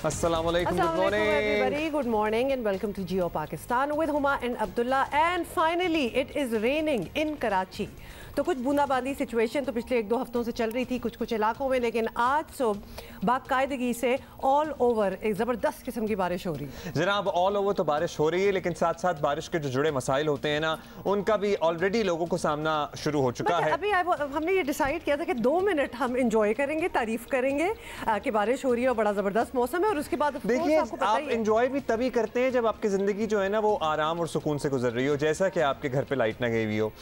Assalamu alaikum. Good morning, everybody. Good morning and welcome to Geo Pakistan with Huma and Abdullah. And finally, it is raining in Karachi. तो कुछ बूंदाबांदी situation तो पिछले 1-2 हफ्तों से चल रही थी कुछ कुछ इलाकों में, लेकिन आज सुबह बाकायदगी से ऑल ओवर एक ज़बरदस्त किस्म की बारिश हो रही है। जनाब, ऑल ओवर तो बारिश हो रही है, लेकिन साथ साथ बारिश के जो जुड़े मसाइल होते हैं ना, उनका भी ऑलरेडी लोगों को सामना शुरू हो चुका है। अभी हमने ये डिसाइड किया था कि 2 मिनट हम इंजॉय करेंगे, तारीफ करेंगे कि बारिश हो रही है और बड़ा ज़बरदस्त मौसम है, और उसके बाद देखिए आप इंजॉय भी तभी करते हैं जब आपकी ज़िंदगी जो है ना वो आराम और सुकून से गुजर रही हो, जैसा कि आपके घर पे लाइट ना गई हुई हो,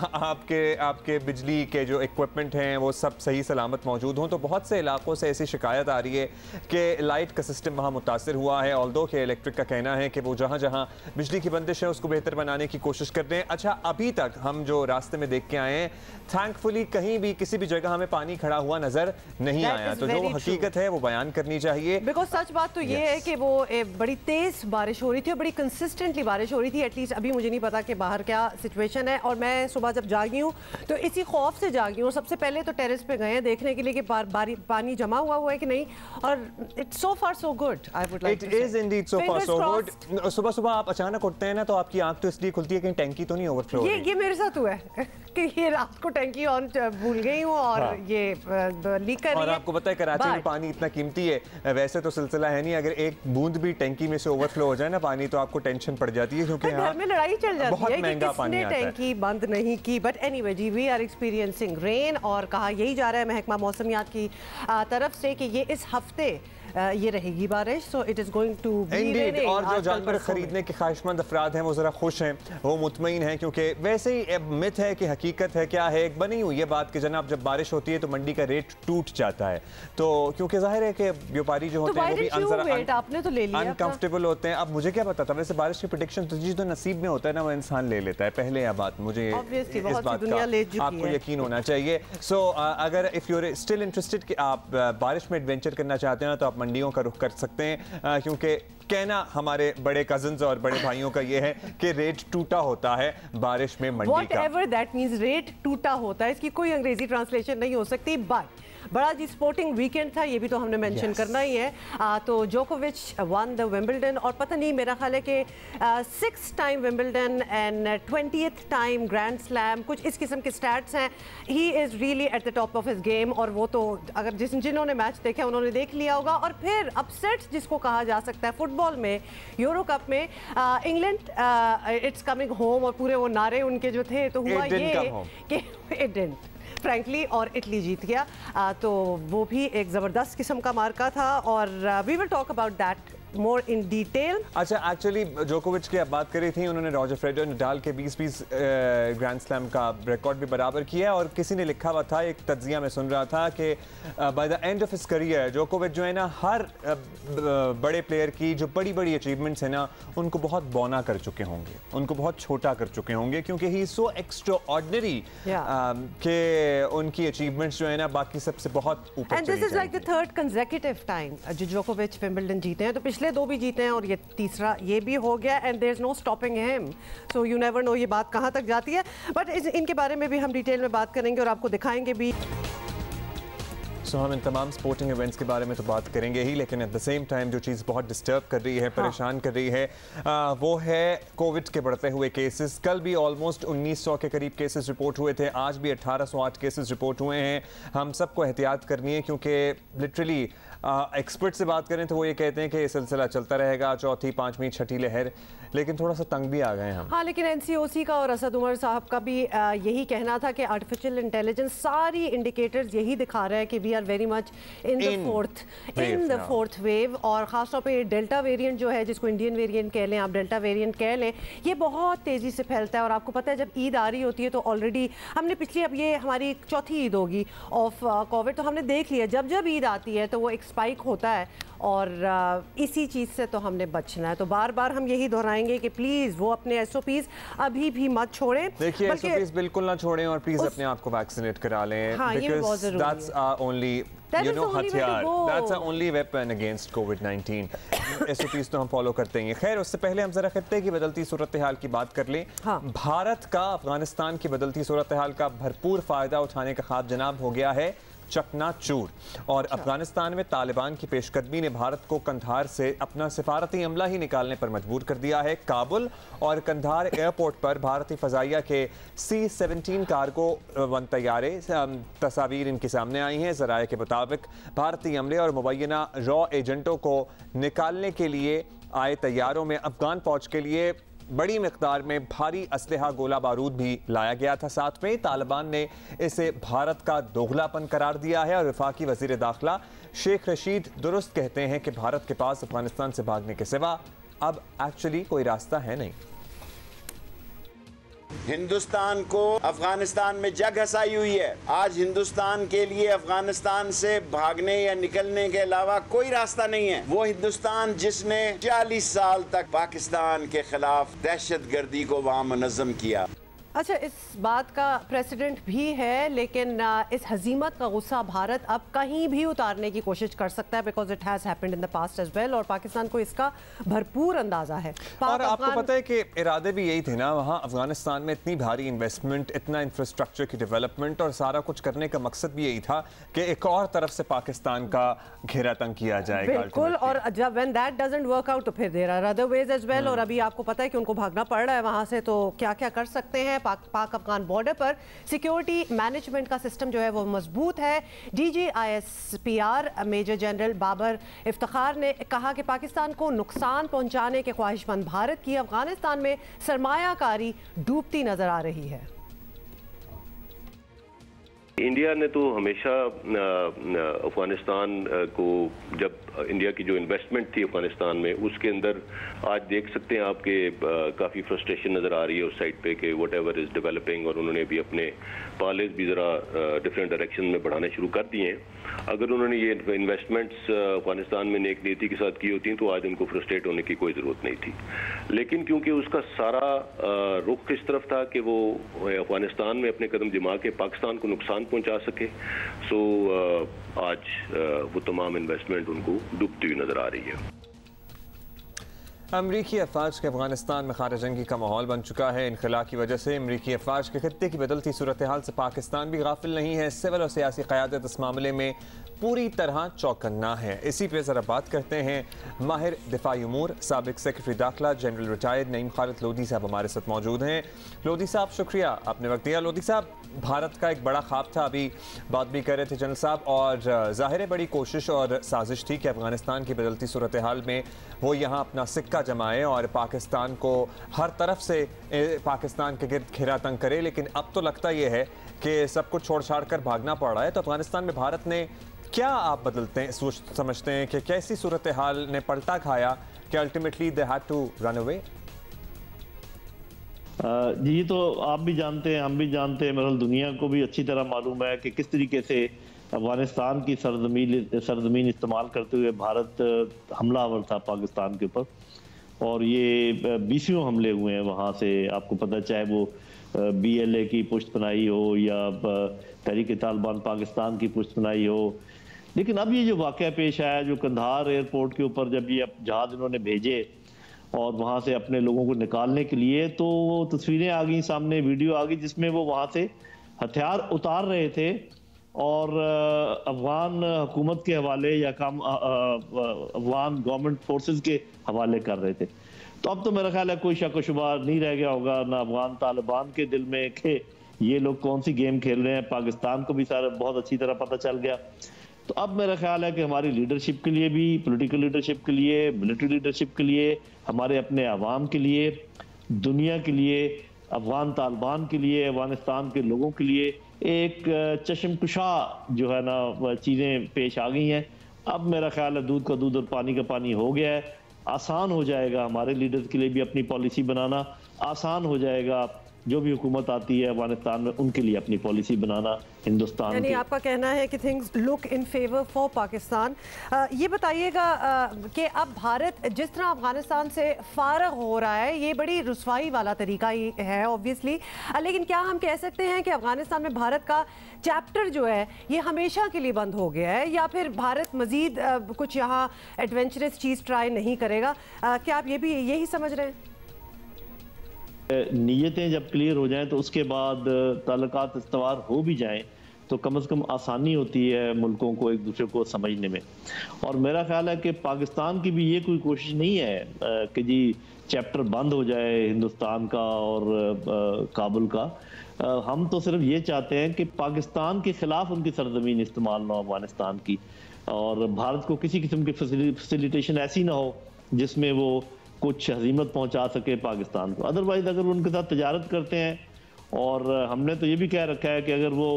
आपके बिजली के जो इक्विपमेंट हैं वो सब सही सलामत मौजूद हों। तो बहुत से इलाकों से ऐसी शिकायत आ रही है कि लाइट का सिस्टम वहाँ मुतासर हुआ है, ऑल्दो के इलेक्ट्रिक का कहना है कि वो जहाँ जहाँ बिजली की बंदिश है उसको बेहतर बनाने की कोशिश कर रहे हैं। अच्छा, अभी तक हम जो रास्ते में देख के आए हैं, थैंकफुली कहीं भी किसी भी जगह हमें पानी खड़ा हुआ नजर नहीं आया, तो जो हकीकत है वो बयान करनी चाहिए। बिकॉज सच बात तो ये है कि वो बड़ी तेज बारिश हो रही थी और बड़ी कंसिस्टेंटली बारिश हो रही थी। एटलीस्ट अभी मुझे नहीं पता कि बाहर क्या सिचुएशन है, और मैं सुबह जब जागी हूँ तो इसी खौफ से जागी हूँ। सबसे पहले तो टेरेस पे गए हैं देखने के लिए कि पानी जमा हुआ है कि नहीं, और it's so far so good. I would like it is Indeed so far so good. सुबह सुबह आप अचानक उठते हैं ना तो आपकी आंख तो इसलिए खुलती है कि टैंकी तो नहीं ओवरफ्लो हो रही। ये मेरे साथ हुआ है कि ये रात को टैंकी ऑन भूल गई हूँ और ये लीक कर रही है। और आपको पता है कराची में पानी इतना कीमती है, वैसे तो सिलसिला है नहीं, अगर एक बूंद भी टैंकी में से ओवरफ्लो हो जाए ना पानी तो आपको टेंशन पड़ जाती है, क्योंकि घर में लड़ाई चल जाती बहुत है महंगा पानी आता है। टैंकी बंद नहीं की, बट एनीवे जी वी आर एक्सपीरियंसिंग रेन, और कहा यही जा रहा है महकमा मौसमियात की तरफ से कि ये इस हफ्ते ये रहेगी बारिश। So it is going to be raining. और जो जानवर खरीदने के ख्वाहिशमंद अफराद हैं वो जरा खुश हैं, वो मुतमईन हैं, क्योंकि वैसे ही मिथ है कि हकीकत है क्या है, एक बनी हुई ये बात कि जनाब जब बारिश होती है तो मंडी का रेट टूट जाता है, तो क्योंकि जाहिर है कि व्यापारी जो होते हैं वो भी आपने तो ले लिया, अनकंफर्टेबल होते हैं। अब मुझे क्या पता था, वैसे बारिश की प्रेडिक्शन तो जो नसीब में होता है ना वो इंसान ले लेता है पहले, यह बात मुझे इस बात का आपको यकीन होना चाहिए। सो अगर if you are still interested कि आप बारिश में एडवेंचर करना चाहते हैं ना तो आप मंडियों का रुख कर सकते हैं, क्योंकि कहना हमारे बड़े कजन्स और बड़े भाइयों का ये है कि रेट टूटा होता है बारिश में मंडी का। Whatever that means, रेट टूटा होता है, इसकी कोई अंग्रेजी ट्रांसलेशन नहीं हो सकती। बट बड़ा जी स्पोर्टिंग वीकेंड था, ये भी तो हमने मेंशन करना ही है। तो जोकोविच वन द विंबलडन, और पता नहीं मेरा ख्याल है कि 6th time Wimbledon and 20th time grand slam, कुछ इस किस्म के स्टैट्स हैं। He is really at the top of his game, और वो तो अगर जिन्होंने मैच देखा उन्होंने देख लिया होगा। और फिर अपसेट्स जिसको कहा जा सकता है फुटबॉल में, यूरो कप में इंग्लैंड इट्स कमिंग होम, और पूरे वो नारे उनके जो थे, तो हुआ ये कि इट डिडंट फ्रैंकली, और इटली जीत गया। तो वो भी एक ज़बरदस्त किस्म का मार्का था, और we will talk about that more in detail. अच्छा, एक्चुअली जोकोविच की आप बात करी थी, उन्होंने रॉजर फेडरर नडाल के 20-20 ग्रैंड स्लैम का रिकॉर्ड भी बराबर किया, और किसी ने लिखा हुआ था, एक तज्जिया में सुन रहा था कि by the end of his career जोकोविच जो है ना हर बड़े प्लेयर की जो बड़ी बड़ी अचीवमेंट्स है ना उनको बहुत बौना कर चुके होंगे, उनको बहुत छोटा कर चुके होंगे, क्योंकि ही सो एक्स्ट्रा ऑर्डिनरी कि उनकी अचीवमेंट्स जो है ना बाकी सबसे बहुत ऊपर। And this is like the third consecutive time जो जोकोविच विंबलडन जीते हैं, तो पिछले 2 भी जीते हैं और ये तीसरा ये भी हो गया, and there is no stopping him. So you never know ये बात कहाँ तक जाती है, बट इनके बारे में भी हम डिटेल में बात करेंगे और आपको दिखाएंगे भी। सो हम इन तमाम स्पोर्टिंग इवेंट्स के बारे में तो बात करेंगे ही, लेकिन एट द सेम टाइम जो चीज़ बहुत डिस्टर्ब कर रही है, परेशान कर रही है, वो है कोविड के बढ़ते हुए केसेस। कल भी ऑलमोस्ट 1900 के करीब केसेस रिपोर्ट हुए थे, आज भी 1808 केसेस रिपोर्ट हुए हैं। हम सबको एहतियात करनी है, क्योंकि लिटरली एक्सपर्ट से बात करें तो वो ये कहते हैं कि ये सिलसिला चलता रहेगा, चौथी, पाँचवीं, छठी लहर, लेकिन थोड़ा सा तंग भी आ गए हम। हाँ, लेकिन एनसीओसी का और असद उमर साहब का भी यही कहना था कि आर्टिफिशियल इंटेलिजेंस सारी इंडिकेटर्स यही दिखा रहा है कि we are very much in the fourth wave, और ख़ासतौर पे डेल्टा वेरिएंट जो है, जिसको इंडियन वेरिएंट कह लें आप, डेल्टा वेरिएंट कह लें, ये बहुत तेज़ी से फैलता है। और आपको पता है जब ईद आ रही होती है तो ऑलरेडी हमने पिछली, अब ये हमारी चौथी ईद होगी ऑफ कोविड, तो हमने देख लिया जब जब ईद आती है तो वो एक स्पाइक होता है, और इसी चीज़ से तो हमने बचना है। तो बार बार हम यही दोहराएंगे कि प्लीज़ वो अपने एसओपीज़ अभी भी मत छोड़ें। देखिए एसओपीज़ बिल्कुल ना छोड़ें, और प्लीज़ अपने आप को वैक्सीनेट करा लें, बिकॉज़ दैट्स ओनली हथियार, that's our only weapon against कोविड-19। एसओपीज़ तो हम फॉलो करते हैं। खैर, उससे पहले हम जरा खत्ते की बदलती सूरत हाल की बात कर लें। भारत का अफगानिस्तान की बदलती सूरत हाल का भरपूर फ़ायदा उठाने का ख्वाब जनाब हो गया है चकनाचूर। और अफगानिस्तान में तालिबान की पेशकदमी ने भारत को कंधार से अपना सिफारती अमला ही निकालने पर मजबूर कर दिया है। काबुल और कंधार एयरपोर्ट पर भारतीय फजाइया के C-17 कार्गो वन तैयारे, तस्वीर इनके सामने आई हैं। ज़राए के मुताबिक भारतीय अमले और मुबैना रॉ एजेंटों को निकालने के लिए आए तैयारों में अफगान फौज के लिए बड़ी मिकदार में भारी असलहा गोला बारूद भी लाया गया था। साथ में तालिबान ने इसे भारत का दोगलापन करार दिया है और वफाकी वजीर दाखिला शेख रशीद दुरुस्त कहते हैं कि भारत के पास अफगानिस्तान से भागने के सिवा अब एक्चुअली कोई रास्ता है नहीं। हिंदुस्तान को अफगानिस्तान में जग हसाई हुई है। आज हिंदुस्तान के लिए अफगानिस्तान से भागने या निकलने के अलावा कोई रास्ता नहीं है। वो हिंदुस्तान जिसने 40 साल तक पाकिस्तान के खिलाफ दहशतगर्दी को वहां मुनज़्ज़म किया। अच्छा, इस बात का प्रेसिडेंट भी है, लेकिन इस हजीमत का गुस्सा भारत अब कहीं भी उतारने की कोशिश कर सकता है, because it has happened in the past as well, और पाकिस्तान को इसका भरपूर अंदाजा है। और आपको पता है कि इरादे भी यही थे ना, वहाँ अफगानिस्तान में इतनी भारी इन्वेस्टमेंट, इतना इंफ्रास्ट्रक्चर की डेवलपमेंट और सारा कुछ करने का मकसद भी यही था कि एक और तरफ से पाकिस्तान का घेरा तंग किया जाएगा। बिल्कुल, और जब when that doesn't work out तो फिर there are other ways as well. और अभी आपको पता है कि उनको भागना पड़ रहा है वहां से, तो क्या क्या कर सकते हैं। पाक अफगान बॉर्डर पर सिक्योरिटी मैनेजमेंट का सिस्टम जो है वो मजबूत है। DGISPR major general Babar Iftikhar ने कहा कि पाकिस्तान को नुकसान पहुंचाने के ख्वाहिशमंद भारत की अफगानिस्तान में सरमायाकारी डूबती नजर आ रही है। इंडिया ने तो हमेशा अफगानिस्तान को, जब इंडिया की जो इन्वेस्टमेंट थी अफगानिस्तान में, उसके अंदर आज देख सकते हैं आपके काफ़ी फ्रस्ट्रेशन नज़र आ रही है उस साइड पे कि वट एवर इज़ डेवलपिंग, और उन्होंने भी अपने पॉलिस भी ज़रा डिफरेंट डायरेक्शन में बढ़ाने शुरू कर दिए हैं। अगर उन्होंने ये इन्वेस्टमेंट्स अफगानिस्तान में नेक नीति के साथ की होती तो आज उनको फ्रस्ट्रेट होने की कोई ज़रूरत नहीं थी। लेकिन क्योंकि उसका सारा रुख इस तरफ था कि वो अफगानिस्तान में अपने कदम जमा के पाकिस्तान को नुकसान पहुंचा सके, सो आज वो तमाम इन्वेस्टमेंट उनको डूबती हुई नजर आ रही है। अमरीकी अफवाज के अफगानिस्तान में खारा जंगी का माहौल बन चुका है। इनखला की वजह से अमरीकी अफवाज के खत्ते की बदलती सूरत हाल से पाकिस्तान भी गाफिल नहीं है। सिविल और सियासी क़यादत इस मामले में पूरी तरह चौकन्ना है। इसी पे ज़रा बात करते हैं माहिर दिफाई उमूर, साबिक सेक्रेटरी दाखिला जनरल रिटायर्ड नईम खालिद लोधी साहब हमारे साथ मौजूद हैं। लोधी साहब, शुक्रिया आपने वक्त दिया। लोधी साहब, भारत का एक बड़ा ख्वाब था, अभी बात भी कर रहे थे जनरल साहब, और ज़ाहिर है बड़ी कोशिश और साजिश थी कि अफगानिस्तान की बदलती सूरत हाल में वो यहाँ अपना सिक्का जमाए और पाकिस्तान को हर तरफ से पाकिस्तान के गिर्द घेरा तंग करे। लेकिन अब तो लगता ये है कि सब कुछ छोड़ छाड़ कर भागना पड़ रहा है। तो अफगानिस्तान में भारत ने क्या, आप बदलते हैं समझते हैं कि कैसी सूरत हाल ने पलटा खाया कि ultimately they had to run away? जी, तो आप भी जानते हैं, हम भी जानते हैं, मतलब दुनिया को भी अच्छी तरह मालूम है कि किस तरीके से अफगानिस्तान की सरजमीन इस्तेमाल करते हुए भारत हमलावर था पाकिस्तान के ऊपर, और ये 20वें हमले हुए हैं वहाँ से। आपको पता, चाहे वो BLA की पुष्टपनाही हो या तहरीक तालिबान पाकिस्तान की पुष्टपनाही हो। लेकिन अब ये जो वाक़या पेश आया, जो कंधार एयरपोर्ट के ऊपर जब ये जहाज़ इन्होंने भेजे और वहाँ से अपने लोगों को निकालने के लिए, तो वो तस्वीरें आ गई सामने, वीडियो आ गई जिसमें वो वहाँ से हथियार उतार रहे थे और अफगान हुकूमत के हवाले या अफगान गवर्नमेंट फोर्सेस के हवाले कर रहे थे। तो अब तो मेरा ख्याल है कोई शक व शुबा नहीं रह गया होगा ना अफगान तालिबान के दिल में कि ये लोग कौन सी गेम खेल रहे हैं। पाकिस्तान को भी सारा बहुत अच्छी तरह पता चल गया। तो अब मेरा ख्याल है कि हमारी लीडरशिप के लिए भी, पॉलिटिकल लीडरशिप के लिए, मिलिट्री लीडरशिप के लिए, हमारे अपने अवाम के लिए, दुनिया के लिए, अफगान तालिबान के लिए, अफगानिस्तान के लोगों के लिए एक चश्मकुशा जो है ना चीज़ें पेश आ गई हैं। अब मेरा ख्याल है दूध का दूध और पानी का पानी हो गया है। आसान हो जाएगा हमारे लीडर्स के लिए भी अपनी पॉलिसी बनाना, आसान हो जाएगा जो भी हुकूमत आती है अफगानिस्तान में उनके लिए अपनी पॉलिसी बनाना हिंदुस्तान। यानी आपका कहना है कि things look in favour for Pakistan. ये बताइएगा कि अब भारत जिस तरह अफगानिस्तान से फारग हो रहा है, ये बड़ी रुसवाई वाला तरीका ही है ऑब्वियसली, लेकिन क्या हम कह सकते हैं कि अफगानिस्तान में भारत का चैप्टर जो है ये हमेशा के लिए बंद हो गया है, या फिर भारत मजीद कुछ यहाँ एडवेंचरस चीज़ ट्राई नहीं करेगा? क्या आप ये भी यही समझ रहे हैं? नीयतें जब क्लियर हो जाएं तो उसके बाद ताल्लुकात इस्तवार हो भी जाएं तो कम से कम आसानी होती है मुल्कों को एक दूसरे को समझने में। और मेरा ख्याल है कि पाकिस्तान की भी ये कोई कोशिश नहीं है कि जी चैप्टर बंद हो जाए हिंदुस्तान का और काबुल का। हम तो सिर्फ ये चाहते हैं कि पाकिस्तान के खिलाफ उनकी सरजमीन इस्तेमाल ना हो अफगानिस्तान की, और भारत को किसी किस्म की फैसिलिटेशन ऐसी ना हो जिसमें वो कुछ हजीमत पहुंचा सके पाकिस्तान को। अदरवाइज अगर वो उनके साथ तजारत करते हैं, और हमने तो ये भी कह रखा है कि अगर वो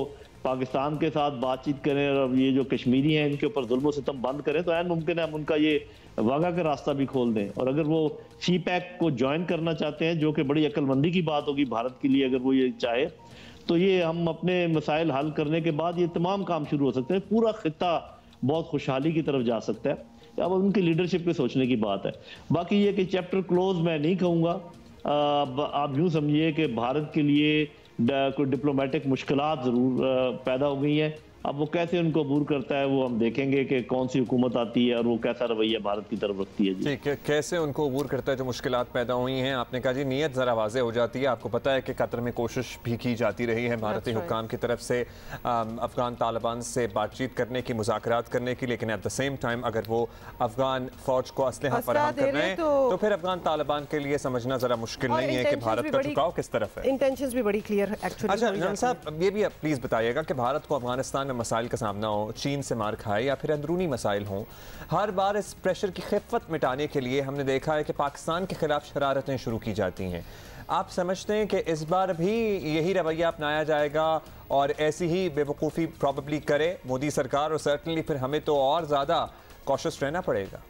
पाकिस्तान के साथ बातचीत करें और ये जो कश्मीरी हैं इनके ऊपर जुल्म सितम बंद करें, तो ऐन मुमकिन है हम उनका ये वाघा का रास्ता भी खोल दें। और अगर वो सीपैक को ज्वाइन करना चाहते हैं, जो कि बड़ी अक्लमंदी की बात होगी भारत के लिए अगर वो ये चाहे, तो ये हम अपने मसाइल हल करने के बाद ये तमाम काम शुरू हो सकते हैं। पूरा खित्ता बहुत खुशहाली की तरफ जा सकता है। अब उनकी लीडरशिप पे सोचने की बात है। बाकी ये कि चैप्टर क्लोज मैं नहीं कहूँगा। आप यूँ समझिए कि भारत के लिए कोई डिप्लोमेटिक मुश्किलात ज़रूर पैदा हो गई हैं। अब वो कैसे उनको अबूर करता है वो हम देखेंगे कि कौन सी हुकूमत आती है और वो कैसा रवैया भारत की तरफ रखती है। जी कैसे उनको अबूर करता है जो मुश्किलात पैदा हुई हैं। आपने कहा जी नीयत ज़रा वाज़े हो जाती है। आपको पता है कि कतर में कोशिश भी की जाती रही है भारतीय हुक्काम की तरफ से अफगान तालिबान से बातचीत करने की, मुज़ाकरात करने की, लेकिन एट द सेम टाइम अगर वो अफगान फौज को असलहा फराहम कर रहे हैं तो फिर अफगान तालिबान के लिए समझना ज़रा मुश्किल नहीं है कि भारत का झुकाव किस तरफ है। इंटेंशंस भी बड़ी क्लियर है एक्चुअली। अच्छा जनाब साहब ये भी प्लीज़ बताइएगा कि भारत को अफगानिस्तान में मसाइल का सामना हो, चीन से मार खाए या फिर अंदरूनी मसाइल हों, हर बार इस प्रेशर की खिफ़त मिटाने के लिए हमने देखा है कि पाकिस्तान के खिलाफ शरारतें शुरू की जाती हैं। आप समझते हैं कि इस बार भी यही रवैया अपनाया जाएगा और ऐसी ही बेवकूफ़ी प्रॉबेबली करे मोदी सरकार, और सर्टनली फिर हमें तो और ज़्यादा कॉशियस रहना पड़ेगा?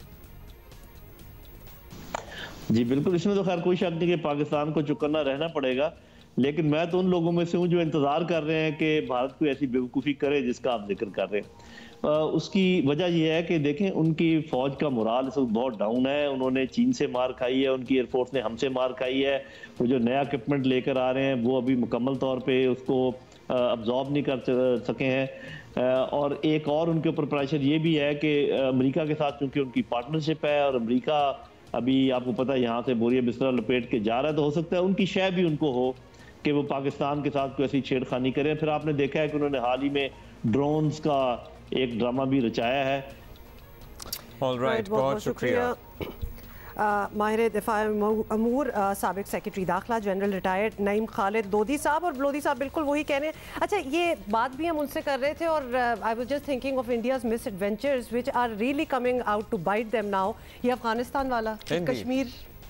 जी बिल्कुल, इसमें तो खैर कोई शक नहीं कि पाकिस्तान को चौकन्ना रहना पड़ेगा। लेकिन मैं तो उन लोगों में से हूँ जो इंतज़ार कर रहे हैं कि भारत कोई ऐसी बेवकूफ़ी करे जिसका आप जिक्र कर रहे हैं। उसकी वजह यह है कि देखें उनकी फ़ौज का मोराल इस वक्त बहुत डाउन है। उन्होंने चीन से मार खाई है, उनकी एयरफोर्स ने हमसे मार खाई है। वो जो नया इक्विपमेंट लेकर आ रहे हैं वो अभी मुकम्मल तौर पे उसको अब्जॉर्ब नहीं कर सके हैं। और एक और उनके ऊपर प्रेशर ये भी है कि अमेरिका के साथ चूँकि उनकी पार्टनरशिप है और अमेरिका अभी आपको पता है यहाँ से बोरिया बिस्तरा लपेट के जा रहा है, तो हो सकता है उनकी शय भी उनको हो कि वो पाकिस्तान के साथ कोई ऐसी छेड़खानी करें। फिर आपने देखा है कि उन्होंने हाल ही में ड्रोन्स का एक ड्रामा भी रचाया है। ऑलराइट, बहुत शुक्रिया। माहिर दिफा अमूर साबिक सेक्रेटरी दाखिला जनरल रिटायर्ड नईम खालिद लोधी साहब, और लोधी साहब बिल्कुल वही कह रहे हैं। अच्छा ये बात भी हम उनसे कर रहे थे, और I was just thinking of India's misadventures which are really coming out to bite them now. ये अफगानिस्तान वाला, कश्मीर,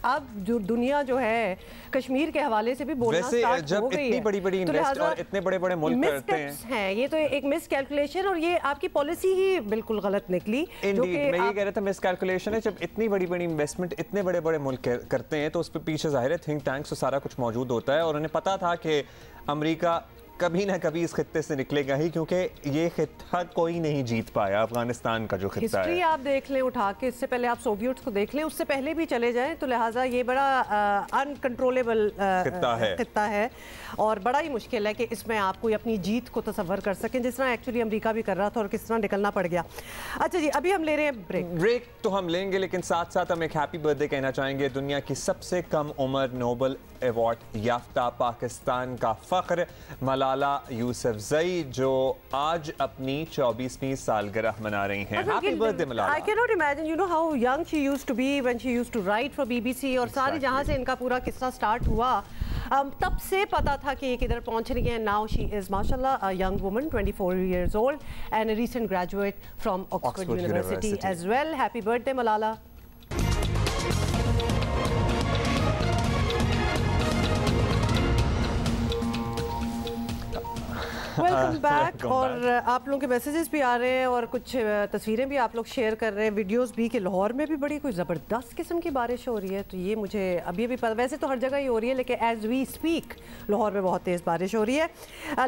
अब जो दुनिया जो है कश्मीर के हवाले से भी बोलना स्टार्ट हो गई है। इतनी बड़ी-बड़ी इन्वेस्ट और इतने बड़े-बड़े मुल्क करते हैं, ये तो एक मिस कैलकुलेशन, और ये आपकी पॉलिसी ही बिल्कुल गलत निकली। जो कि मैं ये कह रहा था मिस कैलकुलेशन है। जब इतनी बड़ी-बड़ी इन्वेस्टमेंट इतने बड़े-बड़े मुल्क करते हैं तो उस पर पीछे जाहिर है थिंक टैंक्स और सारा कुछ मौजूद होता है, और उन्हें पता था कि अमेरिका कभी ना कभी इस खित्ते से निकलेगा ही, क्योंकि ये खित्ता कोई नहीं जीत पाया अफगानिस्तान का जो खित्ता है। आप देख लें उठा के, इससे पहले आप सोवियट्स को देख लें, उससे पहले भी चले जाएं, तो लिहाजा ये बड़ा अनकंट्रोलेबल खित्ता है और बड़ा ही मुश्किल है कि इसमें आप कोई अपनी जीत को तसव्वुर कर सकें, जिस तरह एक्चुअली अमेरिका भी कर रहा था और किस तरह निकलना पड़ गया। अच्छा जी, अभी हम ले रहे हैं ब्रेक तो हम लेंगे, लेकिन साथ साथ हम एक हैप्पी बर्थडे कहना चाहेंगे दुनिया की सबसे कम उम्र नोबेल अवार्ड याफ्ता पाकिस्तान का फख्र मलाला यूसुफजई, जो आज अपनी 24वीं सालगिरह मना रही हैं। Happy birthday Malala. I cannot imagine, you know how young she used to be when she used to write for BBC, और सारी जहां से इनका पूरा किस्सा स्टार्ट हुआ तब से पता था कि ये किधर पहुंच रही है। नाउ शी इज माशाल्लाह a young woman, 24 years old and a recent graduate from Oxford University as well. Happy birthday Malala. Welcome back. और आप लोगों के मैसेजेस भी आ रहे हैं और कुछ तस्वीरें भी आप लोग शेयर कर रहे हैं, वीडियोस भी, कि लाहौर में भी बड़ी कोई ज़बरदस्त किस्म की बारिश हो रही है। तो ये मुझे अभी पता, वैसे तो हर जगह ही हो रही है, लेकिन एज वी स्पीक लाहौर में बहुत तेज़ बारिश हो रही है।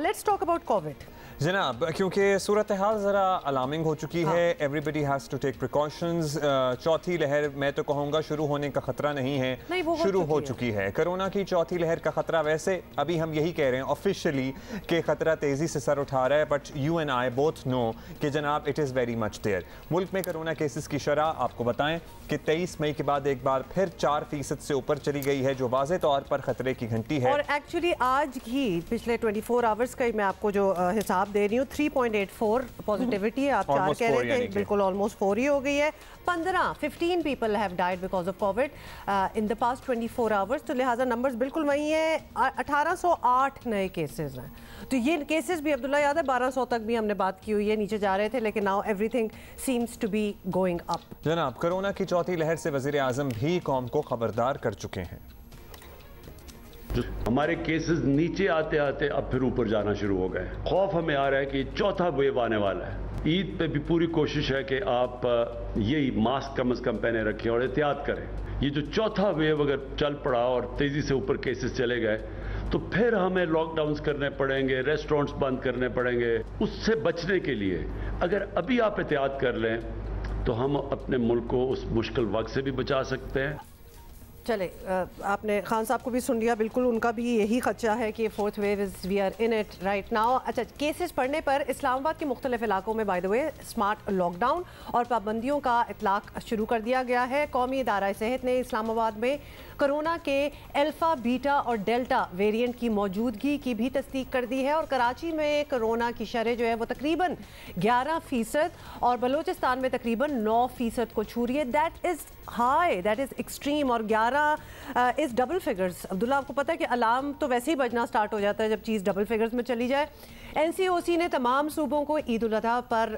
लेट्स टॉक अबाउट कोविड जनाब, क्योंकि सूरत हाल ज़रा अलार्मिंग हो चुकी है। Everybody has to take precautions. चौथी लहर मैं तो कहूँगा शुरू होने का ख़तरा नहीं है, शुरू हो चुकी है। कोरोना की चौथी लहर का ख़तरा, वैसे अभी हम यही कह रहे हैं ऑफिशियली कि ख़तरा तेज़ी से सर उठा रहा है, but you and I both know कि जनाब it is very much there. मुल्क में कोरोना केसेस की शरह आपको बताएं कि 23 मई के बाद एक बार फिर 4% से ऊपर चली गई है, जो वाज़े तौर पर ख़तरे की घंटी है। और एक्चुअली आज ही पिछले 24 आवर्स का मैं आपको जो हिसाब जवाब दे रही हूँ। 3.84 पॉजिटिविटी है, आप 4 कह रहे थे, बिल्कुल ऑलमोस्ट 4 ही हो गई है। 15 people have died because of Covid in the past 24 hours, तो लिहाजा नंबर्स बिल्कुल वही है। 1808 नए केसेस हैं, तो ये केसेस भी अब्दुल्ला याद है 1200 तक भी हमने बात की हुई है, नीचे जा रहे थे, लेकिन now everything seems to be going up. जनाब, कोरोना की चौथी लहर से वजीर आजम भी कौम को खबरदार कर चुके हैं। हमारे केसेस नीचे आते आते अब फिर ऊपर जाना शुरू हो गए। खौफ हमें आ रहा है कि चौथा वेव आने वाला है। ईद पे भी पूरी कोशिश है कि आप यही मास्क कम से कम पहने रखें और एहतियात करें। ये जो चौथा वेव अगर चल पड़ा और तेजी से ऊपर केसेस चले गए तो फिर हमें लॉकडाउन करने पड़ेंगे, रेस्टोरेंट्स बंद करने पड़ेंगे। उससे बचने के लिए अगर अभी आप एहतियात कर लें तो हम अपने मुल्क को उस मुश्किल वक्त से भी बचा सकते हैं। चले, आपने खान साहब को भी सुन लिया, बिल्कुल उनका भी यही खदशा है कि fourth wave is we are in it right now. अच्छा, केसेस बढ़ने पर इस्लामाबाद के मुख्तलिफ इलाकों में by the way smart lockdown और पाबंदियों का इतलाक शुरू कर दिया गया है। कौमी इदारा सेहत ने इस्लामाबाद में कोरोना के अल्फा, बीटा और डेल्टा वेरिएंट की मौजूदगी की भी तस्दीक कर दी है और कराची में कोरोना की शरह जो है वो तकरीबन 11% और बलूचिस्तान में तकरीबन 9% को छू रही है। That is high, that is extreme, और 11 इज़ डबल फिगर्स। अब्दुल्ला, आपको पता है कि अलार्म तो वैसे ही बजना स्टार्ट हो जाता है जब चीज़ डबल फिगर्स में चली जाए। NCOC ने तमाम सूबों को ईद उल अजहा पर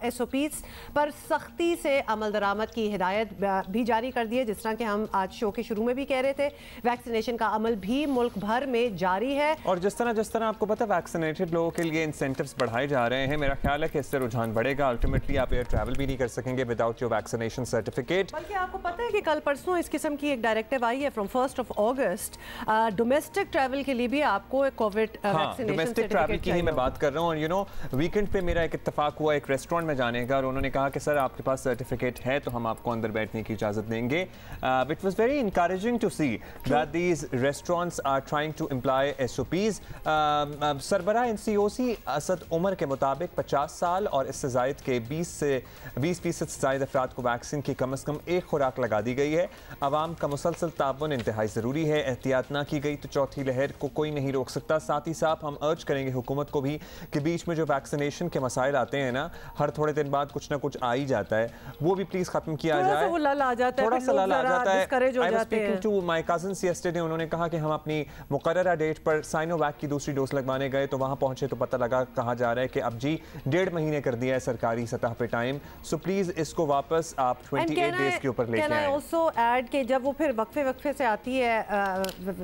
SOPs पर सख्ती से अमल दरामद की हिदायत भी जारी कर दी है। जिस तरह के हम आज शो के शुरू में भी कह रहे थे, वैक्सीनेशन का अमल भी मुल्क भर में जारी है। और जिस तरह आपको पता है वैक्सीनेटेड लोगों के लिए इंसेंटिव्स बढ़ाए जा रहे हैं। मेरा ख्याल है कि इससे रुझान बढ़ेगा। अल्टीमेटली आप एयर ट्रैवल भी नहीं कर सकेंगे विदाउट योर वैक्सीनेशन सर्टिफिकेट। बल्कि आपको पता है कि कल परसों इस किस्म की एक डायरेक्टिव आई है फ्रॉम 1 अगस्त। डोमेस्टिक ट्रैवल के लिए भी आपको कोविड वैक्सीनेशन डोमेस्टिक ट्रैवल की ही मैं बात कर रहा हूँ। यू नो, वीकेंड पे मेरा एक इत्तेफाक हुआ एक रेस्टोरेंट में जाने का और उन्होंने कहा कि सर आपके पास सर्टिफिकेट है तो हम आपको अंदर बैठने की इजाज़त देंगे। It was very encouraging to see that these restaurants are trying to employ SOPs। सरबराह NCOC असद उमर के मुताबिक 50 साल और इससे ज़ायद के 20% से ज़ायद अफराद को वैक्सीन की कम अज़ कम एक खुराक लगा दी गई है। आवाम का मुसलसल ताउन इंतहाई ज़रूरी है। एहतियात ना की गई तो चौथी लहर को कोई नहीं रोक सकता। साथ ही साथ हम अर्ज करेंगे हुकूमत को भी कि बीच में जो वैक्सीनेशन के मसाइल आते हैं ना, हर थोड़े दिन बाद कुछ ना कुछ आ ही जाता है, वो भी प्लीज खत्म किया जाए। थोड़ा सा लल आ जाता है। I was speaking to my cousins yesterday, उन्होंने कहा कि हम अपनी मुकर्ररा डेट पर साइनोवैक की दूसरी डोज लगवाने गए तो वहां पहुंचे तो पता लगा, कहा जा रहा है कि अब जी 1.5 महीने कर दिया है सरकारी सतह पे टाइम। सो प्लीज इसको वापस आप 28 डेज के ऊपर लेके आए। ऑल्सो ऐड के जब वो फिर वक्फे से आती है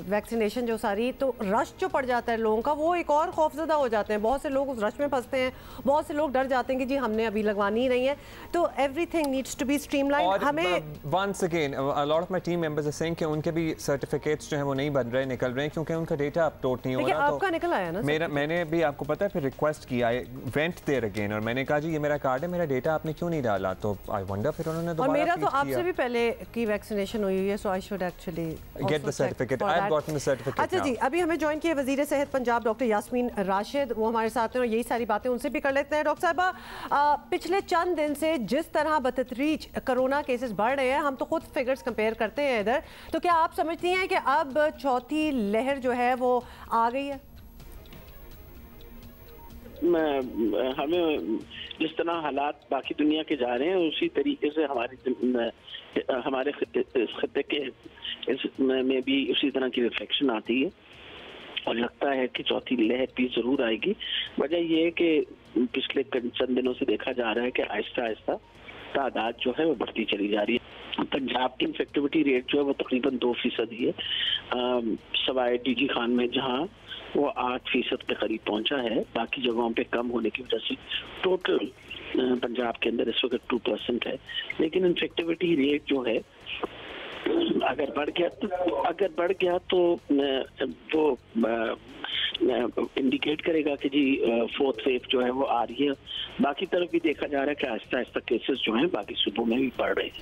वैक्सीनेशन जो सारी, तो रश जो पड़ जाता है लोगों का, वो एक और खौफजदा हो जाते हैं। बहुत से लोग उस रश में फंसते हैं, बहुत से लोग डर जाते हैं कि जी हमने अभी लगवानी ही नहीं है। तो everything needs to be streamlined. हमें once again a lot of my team members are saying कि उनके भी सर्टिफिकेट्स जो हैं वो नहीं बन रहे, निकल रहे हैं क्योंकि उनका डेटा अपलोड नहीं हो रहा। तो आपका निकल आया ना? मैंने भी आपको पता है फिर रिक्वेस्ट किया, आई वेंट देयर अगेन और मैंने कहा जी ये मेरा कार्ड है, मेरा डेटा आपने क्यों नहीं डाला? तो आई वंडर फिर उन्होंने दोबारा मेरा तो आपसे भी पहले की वैक्सीनेशन हुई है, so I should actually get the certificate. I have gotten the certificate. अच्छा जी, अभी हमें ज्वाइन किए वजीर सेहत पंजाब डॉक्टर यास्मीन राशिद, वो हमारे साथ हैं और यही सारी बातें उनसे भी कर लेते हैं। डॉक्टर साहबा, पिछले चंद दिन से जिस तरह बतदरीज कोरोना केसेस बढ़ रहे हैं, हम तो खुद फिगर्स कंपेयर करते हैं इधर, तो क्या आप समझती हैं कि अब चौथी लहर जो है वो आ गई है? हमें जिस तरह हालात बाकी दुनिया के जा रहे हैं उसी तरीके से हमारे खत्ते के में भी उसी तरह की रिफ्लेक्शन आती है और लगता है कि चौथी लहर भी जरूर आएगी। वजह यह है कि पिछले चंद दिनों से देखा जा रहा है कि आहिस्ता आहिस्ता तादाद जो है वो बढ़ती चली जा रही है। पंजाब की इन्फेक्टिविटी रेट जो है वो तकरीबन 2% ही है, सवाए DG खान में जहाँ वो 8% के करीब पहुंचा है। बाकी जगहों पे कम होने की वजह से टोटल पंजाब के अंदर इस वक्त 2% है। लेकिन इन्फेक्टिविटी रेट जो है अगर बढ़ गया तो वो इंडिकेट करेगा कि जी फोर्थ वेव जो है वो आ रही है। बाकी तरफ भी देखा जा रहा है कि आहिस्ता आहिस्ता केसेस जो हैं बाकी सूबों में भी बढ़ रहे हैं।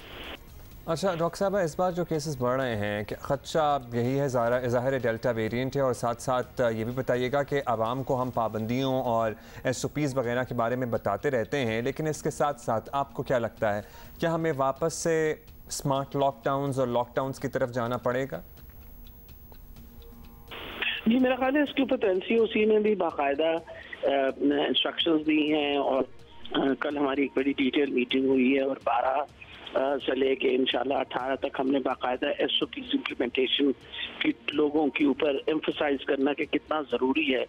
अच्छा डॉक्टर साहब, इस बार जो केसेस बढ़ रहे हैं कि खदशा यही है, ज़ाहिर डेल्टा वेरिएंट है, और साथ साथ ये भी बताइएगा कि आवाम को हम पाबंदियों और SOPs वगैरह के बारे में बताते रहते हैं, लेकिन इसके साथ साथ आपको क्या लगता है क्या हमें वापस से स्मार्ट लॉकडाउन्स और लॉकडाउन्स की तरफ जाना पड़ेगा? जी मेरा ख्याल है इसके ऊपर तो NCOC ने भी बाकायदा इंस्ट्रक्शंस दी हैं और कल हमारी एक बड़ी डिटेल मीटिंग हुई है और 12 से लेके इंशाल्लाह 18 तक हमने बाकायदा SOPs इम्प्लीमेंटेशन की लोगों के ऊपर एम्फसाइज करना कि कितना ज़रूरी है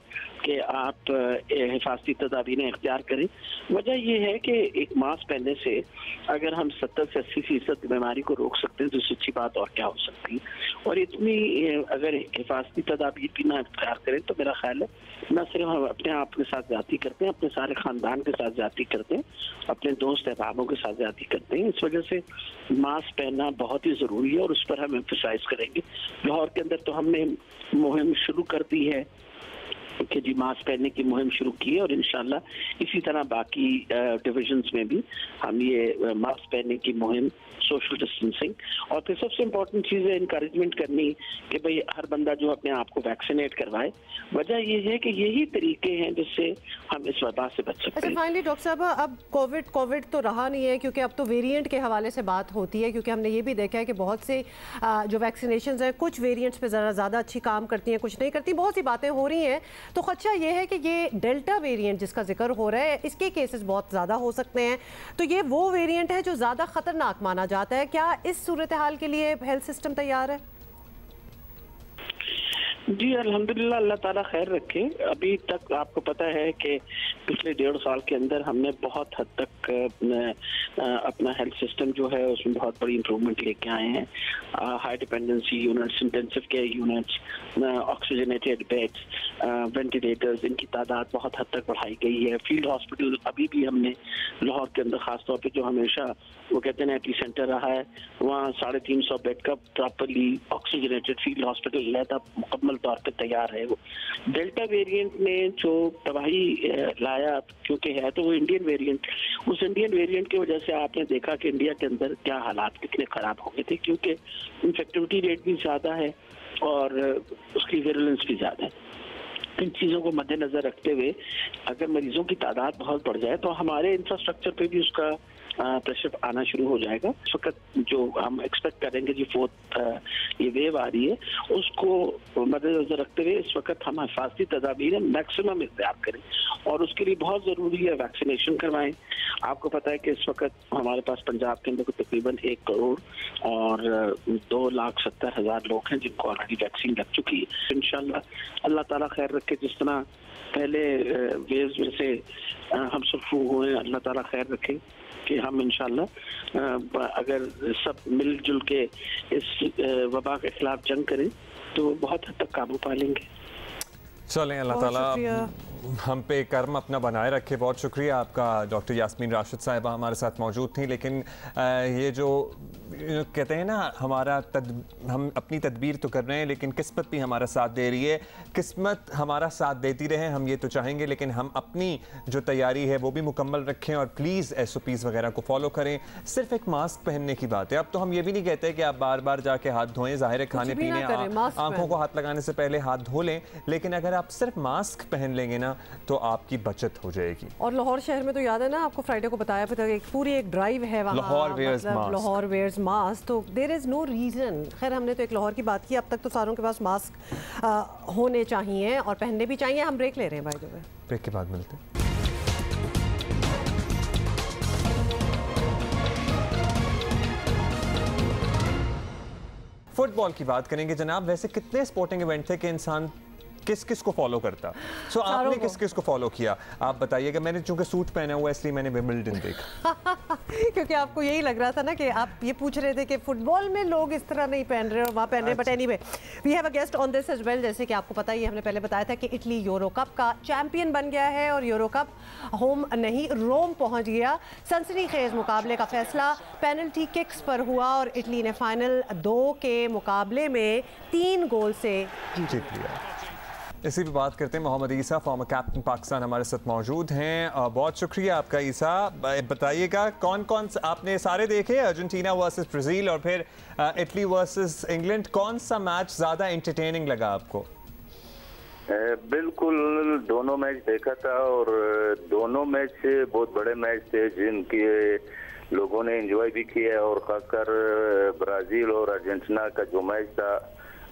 कि आप हिफाजती तदाबीरें इख्तियार करें। वजह यह है कि एक मास्क पहनने से अगर हम 70 से 80% बीमारी को रोक सकते हैं तो सच्ची बात और क्या हो सकती है। और इतनी अगर हिफाजती तदाबीर भी ना इख्तियार करें तो मेरा ख्याल है न सिर्फ हम अपने आप के साथ ज्यादती करते हैं, अपने सारे खानदान के साथ ज्यादती करते हैं, अपने दोस्त अहबाबों के साथ ज्यादती करते हैं। इस वजह से मास्क पहनना बहुत ही ज़रूरी है और उस पर हम एम्फसाइज करेंगे। लाहौर के अंदर तो हमने मुहिम शुरू कर दी है कि जी मास्क पहनने की मुहिम शुरू की है और इंशाल्लाह इसी तरह बाकी डिविजन्स में भी हम ये मास्क पहनने की मुहिम, सोशल डिस्टेंसिंग और फिर सबसे इम्पोर्टेंट चीज़ है इनकरेजमेंट करनी कि भाई हर बंदा जो अपने आप को वैक्सीनेट करवाए। वजह ये है कि यही तरीके हैं जिससे हम इस वबा से बच सकते हैं। अच्छा, फाइनली डॉक्टर साहब, अब कोविड तो रहा नहीं है क्योंकि अब तो वेरिएंट के हवाले से बात होती है, क्योंकि हमने ये भी देखा है कि बहुत से जो वैक्सीनेशन है कुछ वेरिएंट्स पे ज़रा ज़्यादा अच्छी काम करती हैं, कुछ नहीं करती, बहुत सी बातें हो रही हैं। तो खदशा ये है कि ये डेल्टा वेरिएंट जिसका जिक्र हो रहा है इसके केसेस बहुत ज़्यादा हो सकते हैं, तो ये वो वेरिएंट है जो ज़्यादा ख़तरनाक माना जाता है। क्या इस सूरत हाल के लिए हेल्थ सिस्टम तैयार है? जी अल्हम्दुलिल्लाह, अल्लाह ताला खैर रखे। अभी तक आपको पता है कि पिछले 1.5 साल के अंदर हमने बहुत हद तक अपना हेल्थ सिस्टम जो है उसमें बहुत बड़ी इंप्रूवमेंट लेके आए हैं। High dependency units, intensive care units, oxygenated beds, ventilators, इनकी तादाद बहुत हद तक बढ़ाई गई है। फील्ड हॉस्पिटल अभी भी हमने लाहौर के अंदर खासतौर पर जो हमेशा वो कहते हैं एपी सेंटर रहा है, वहाँ 350 बेड का प्रॉपरली ऑक्सीजनेटेड फील्ड हॉस्पिटल लहदा मुकम्मल तौर पर तैयार है। वो डेल्टा वेरिएंट ने जो तबाही लाया, क्योंकि है तो वो इंडियन वेरिएंट, उस इंडियन वेरिएंट की वजह से आपने देखा कि इंडिया के अंदर क्या हालात कितने खराब हो गए थे, क्योंकि इन्फेक्टिविटी रेट भी ज़्यादा है और उसकी विरुलेंस भी ज़्यादा है। इन चीज़ों को मद्देनजर रखते हुए अगर मरीजों की तादाद बहुत बढ़ जाए तो हमारे इंफ्रास्ट्रक्चर पे भी उसका प्रेशर आना शुरू हो जाएगा। इस वक्त जो हम एक्सपेक्ट करेंगे जी 4th ये वेव आ रही है, उसको मद्देनजर रखते हुए इस वक्त हम हिफाजती तदाबीर मैक्सिमम इख्तियार करें और उसके लिए बहुत ज़रूरी है वैक्सीनेशन करवाएं। आपको पता है कि इस वक्त हमारे पास पंजाब के अंदर तकरीबन 1 करोड़ और 2,70,000 लोग हैं जिनको ऑलरेडी वैक्सीन लग चुकी है। इंशाल्लाह अल्लाह ताला खैर रखे, जिस तरह पहले वेव्स में से हम सुरखू हुए, अल्लाह ताला खैर रखे कि हम इंशाल्लाह अगर सब मिलजुल के इस वबा के खिलाफ जंग करें तो बहुत हद तक काबू पा लेंगे। चलें, अल्लाह ताला हम पे कर्म अपना बनाए रखे। बहुत शुक्रिया आपका डॉक्टर यास्मीन राशिद साहिबा हमारे साथ मौजूद थी। लेकिन ये जो कहते हैं ना हम अपनी तदबीर तो कर रहे हैं लेकिन किस्मत भी हमारा साथ दे रही है। किस्मत हमारा साथ देती रहे, हम ये तो चाहेंगे, लेकिन हम अपनी जो तैयारी है वो भी मुकम्मल रखें और प्लीज़ SOPs वगैरह को फॉलो करें। सिर्फ एक मास्क पहनने की बात है। अब तो हम ये भी नहीं कहते कि आप बार बार जाके हाथ धोएं, ज़ाहिर है खाने पीने आंखों को हाथ लगाने से पहले हाथ धो लें, लेकिन अगर आप सिर्फ मास्क पहन लेंगे ना तो आपकी बचत हो जाएगी। और लाहौर शहर में तो याद है ना, आपको फ्राइडे को बताया था एक पूरी एक ड्राइव है वहाँ, लाहौर वेयर्स मास्क, तो देयर इज नो रीजन। खैर हमने तो एक लाहौर की बात की, अब तक तो सारों के पास मास्क होने चाहिए और पहनने भी चाहिए। हम ब्रेक ले रहे हैं भाई, जो ब्रेक के बाद मिलते हैं। फुटबॉल की बात करेंगे जनाब। वैसे कितने स्पोर्टिंग इवेंट थे कि इंसान किस किस को फॉलो करता। सो आपने किस किस को फॉलो किया आप बताइएगा। मैंने चूंकि सूट पहना हुआ इसलिए मैंने विंबलडन देखा क्योंकि आपको यही लग रहा था ना कि आप ये पूछ रहे थे कि फुटबॉल में लोग इस तरह नहीं पहन रहे और वहाँ पहन रहे। But anyway we have a guest on this as well. जैसे कि आपको पता ही, हमने पहले बताया था कि इटली यूरो कप का चैंपियन बन गया है और यूरो कप होम नहीं रोम पहुंच गया। सनसनीखेज मुकाबले का फैसला पेनल्टी किक्स पर हुआ और इटली ने फाइनल 2 के मुकाबले में 3 गोल से जीत लिया। इसी पे बात करते हैं। मोहम्मद ईसा फॉर्मर कैप्टन पाकिस्तान हमारे साथ मौजूद हैं। बहुत शुक्रिया आपका ईसा। बताइएगा कौन कौन आपने सारे देखे, अर्जेंटीना वर्सेस ब्राज़ील और फिर इटली वर्सेस इंग्लैंड, कौन सा मैच ज़्यादा एंटरटेनिंग लगा आपको? बिल्कुल दोनों मैच देखा था और दोनों मैच बहुत बड़े मैच थे जिनके लोगों ने एंजॉय भी किया और खासकर ब्राज़ील और अर्जेंटीना का जो मैच था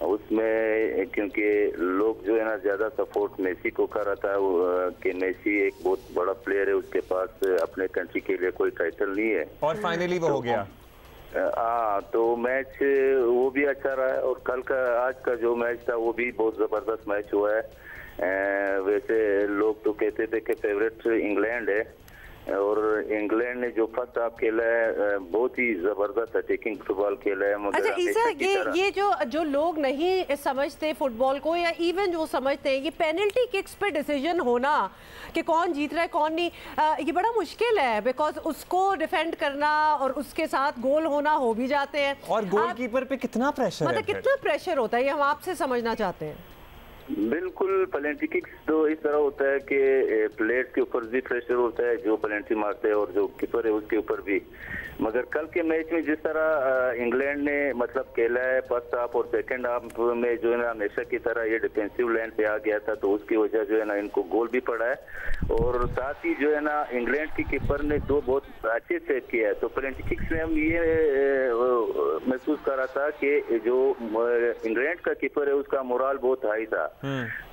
उसमें क्योंकि लोग जो है ना ज्यादा सपोर्ट मेसी को कर रहा था कि मेसी एक बहुत बड़ा प्लेयर है, उसके पास अपने कंट्री के लिए कोई टाइटल नहीं है और फाइनली वो हो गया। हाँ, तो मैच वो भी अच्छा रहा है और कल का आज का जो मैच था वो भी बहुत जबरदस्त मैच हुआ है। वैसे लोग तो कहते थे कि फेवरेट इंग्लैंड है और इंग्लैंड ने जो फर्स्ट हाफ खेला है बहुत ही जबरदस्त अटैकिंग फुटबॉल खेला है। मगर अच्छा ईसा, ये जो लोग नहीं समझते फुटबॉल को या इवन जो समझते हैं, ये पेनल्टी किक्स पे डिसीजन होना कि कौन जीत रहा है कौन नहीं, ये बड़ा मुश्किल है बिकॉज उसको डिफेंड करना और उसके साथ गोल होना हो भी जाते हैं और गोलकीपर पे कितना प्रेशर है, मतलब कितना प्रेशर होता है, ये हम आपसे समझना चाहते हैं। बिल्कुल, पेनल्टी किक्स तो इस तरह होता है कि प्लेयर के ऊपर भी प्रेशर होता है जो पेनल्टी मारते हैं और जो कीपर है उसके ऊपर भी। मगर कल के मैच में जिस तरह इंग्लैंड ने मतलब खेला है फर्स्ट हाफ और सेकंड हाफ में जो है ना हमेशा की तरह ये डिफेंसिव लाइन पे आ गया था, तो उसकी वजह जो है ना इनको गोल भी पड़ा है और साथ ही जो है ना इंग्लैंड की कीपर ने दो बहुत अच्छे सेव किया है। तो पेनल्टी किक्स में हम ये महसूस कर रहा था कि जो इंग्लैंड का कीपर है उसका मोरल बहुत हाई था,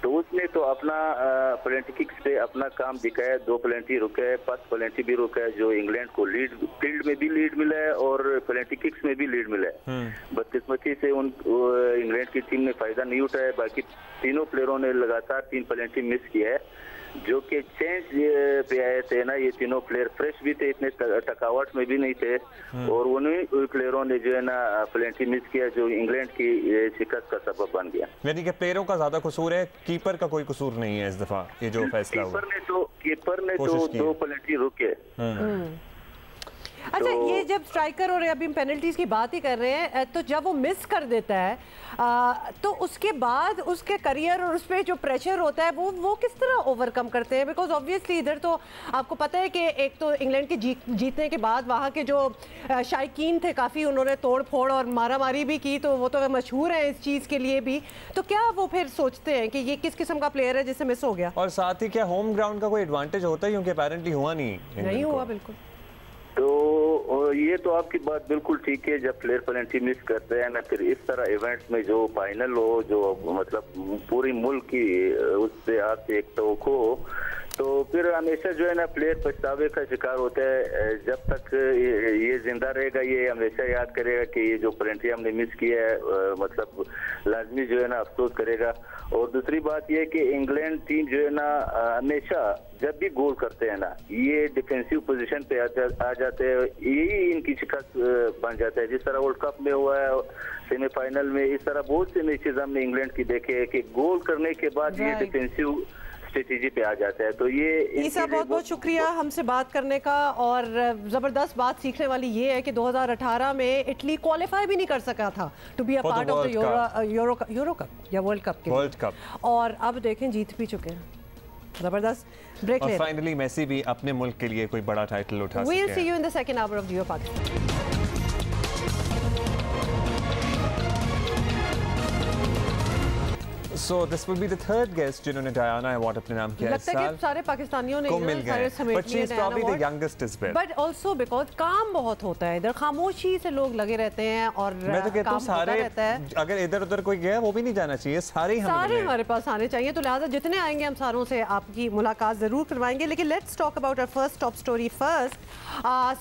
तो उसने तो अपना पेनल्टी किक्स पे अपना काम दिखाया। 2 पेनल्टी रुके है, 5 पेनल्टी भी रुका है, जो इंग्लैंड को लीड फील्ड में भी लीड मिला है और पेनल्टी किक्स में भी लीड मिला है। बदकिस्मती से इंग्लैंड की टीम ने फायदा नहीं उठाया। बाकी तीनों प्लेयरों ने लगातार 3 पेनल्टी मिस किया है, जो कि चेंज पे आए थे ना, ये तीनों प्लेयर फ्रेश भी थे, इतने थकावट में भी नहीं थे और उन्हीं प्लेयरों ने जो है ना पेनल्टी मिस किया जो इंग्लैंड की शिकस्त का सबब बन गया। यानी कि प्लेयरों का ज्यादा कसूर है, कीपर का कोई कसूर नहीं है इस दफा ये जो फैसला हुआ। कीपर ने तो 2 पेनल्टी रुके। अच्छा, ये जब स्ट्राइकर और अभी हम पेनल्टीज की बात ही कर रहे हैं, तो जब वो मिस कर देता है तो उसके बाद उसके करियर और उस पर जो प्रेशर होता है वो किस तरह ओवरकम करते हैं? बिकॉज ऑब्वियसली इधर तो आपको पता है कि एक तो इंग्लैंड के जीतने के बाद वहाँ के जो शायकीन थे काफ़ी उन्होंने तोड़ फोड़ और मारा मारी भी की, तो वो तो मशहूर है इस चीज़ के लिए भी। तो क्या वो फिर सोचते हैं कि ये किस किस्म का प्लेयर है जिससे मिस हो गया? और साथ ही क्या होम ग्राउंड का कोई एडवांटेज होता है, क्योंकि अपेरेंटली हुआ नहीं हुआ बिल्कुल। तो ये तो आपकी बात बिल्कुल ठीक है, जब प्लेयर पेनल्टी मिस करते हैं ना, फिर इस तरह इवेंट्स में जो फाइनल हो, जो मतलब पूरी मुल्क की उससे आपसे एक तो हो, तो फिर हमेशा जो है ना प्लेयर पछतावे का शिकार होता है। जब तक ये जिंदा रहेगा ये हमेशा याद करेगा कि ये जो पेनल्टी हमने मिस किया है, मतलब लाजमी जो है ना अफसोस करेगा। और दूसरी बात ये कि इंग्लैंड टीम जो है ना हमेशा जब भी गोल करते हैं ना, ये डिफेंसिव पोजीशन पे आ जाते हैं, यही इनकी शिकस्त बन जाता है। जिस तरह वर्ल्ड कप में हुआ है सेमीफाइनल में, इस तरह बहुत से मैचेस हमने इंग्लैंड की देखे हैं कि गोल करने के बाद ये डिफेंसिव स्ट्रेटेजी पे आ जाता है। तो ये ईसा बहुत बहुत शुक्रिया हमसे बात करने का, और ज़बरदस्त बात सीखने वाली ये है कि 2018 में इटली क्वालिफाई भी नहीं कर सका था to be a part of the Euro Cup या वर्ल्ड कप, और अब देखें जीत भी चुके हैं। जबरदस्त ब्रेक ले, फाइनली मेसी भी अपने मुल्क के लिए कोई बड़ा टाइटल उठा सके। We'll see you in the second hour of Geo Pakistan. So this will be the third guest जिन्होंने डायना अवार्ड अपने नाम किया लगता है कि सारे पाकिस्तानियों ने मिल गए, but she is probably the youngest as well. But also because काम बहुत होता है इधर, खामोशी से लोग लगे रहते हैं और मैं तो कहता हूँ सारे, अगर इधर उधर कोई गया वो भी नहीं जाना चाहिए, सारे हमारे पास आने चाहिए। तो लिहाजा जितने आएंगे हम सारों से आपकी मुलाकात जरूर करवाएंगे। लेकिन let's talk about our first top story first.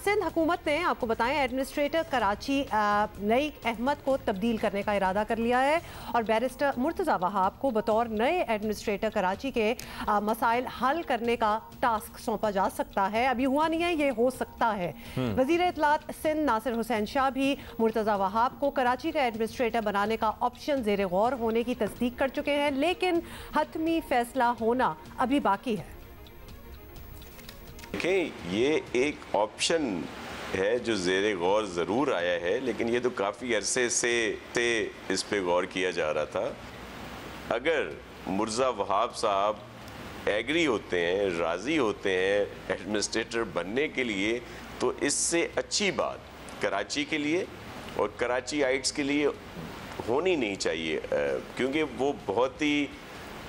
Sindh हुकूमत ने आपको बताएं एडमिनिस्ट्रेटर कराची नई अहमद को तब्दील करने का इरादा कर लिया है और बैरिस्टर मुर्तज़ा वहाब को बतौर नए एडमिनिस्ट्रेटर कराची के मसाइल हल करने का टास्क सौंपा जा सकता है। अभी हुआ नहीं है, ये हो सकता है। वजीर इत्तलात सिंध नासिर हुसैन शाह भी मुर्तज़ा वहाब को कराची का एडमिनिस्ट्रेटर बनाने का ऑप्शन ज़ेरे गौर होने की तस्दीक कर चुके हैं, लेकिन हतमी फैसला होना अभी बाकी है। ये एक ऑप्शन है जो ज़ेरे गौर ज़रूर आया है, लेकिन ये तो काफ़ी अरसे से इस पे गौर किया जा रहा था। अगर मुर्तज़ा वहाब साहब एग्री होते हैं, राज़ी होते हैं एडमिनिस्ट्रेटर बनने के लिए, तो इससे अच्छी बात कराची के लिए और कराची आइट्स के लिए होनी नहीं चाहिए, क्योंकि वो बहुत ही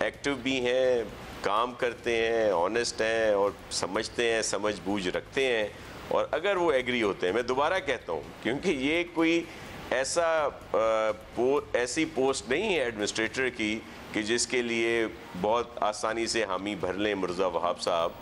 एक्टिव भी हैं, काम करते हैं, ऑनेस्ट हैं और समझते हैं, समझ बूझ रखते हैं। और अगर वो एग्री होते हैं, मैं दोबारा कहता हूँ, क्योंकि ये कोई ऐसी पोस्ट नहीं है एडमिनिस्ट्रेटर की कि जिसके लिए बहुत आसानी से हामी भर लें मुर्जा वहाब साहब।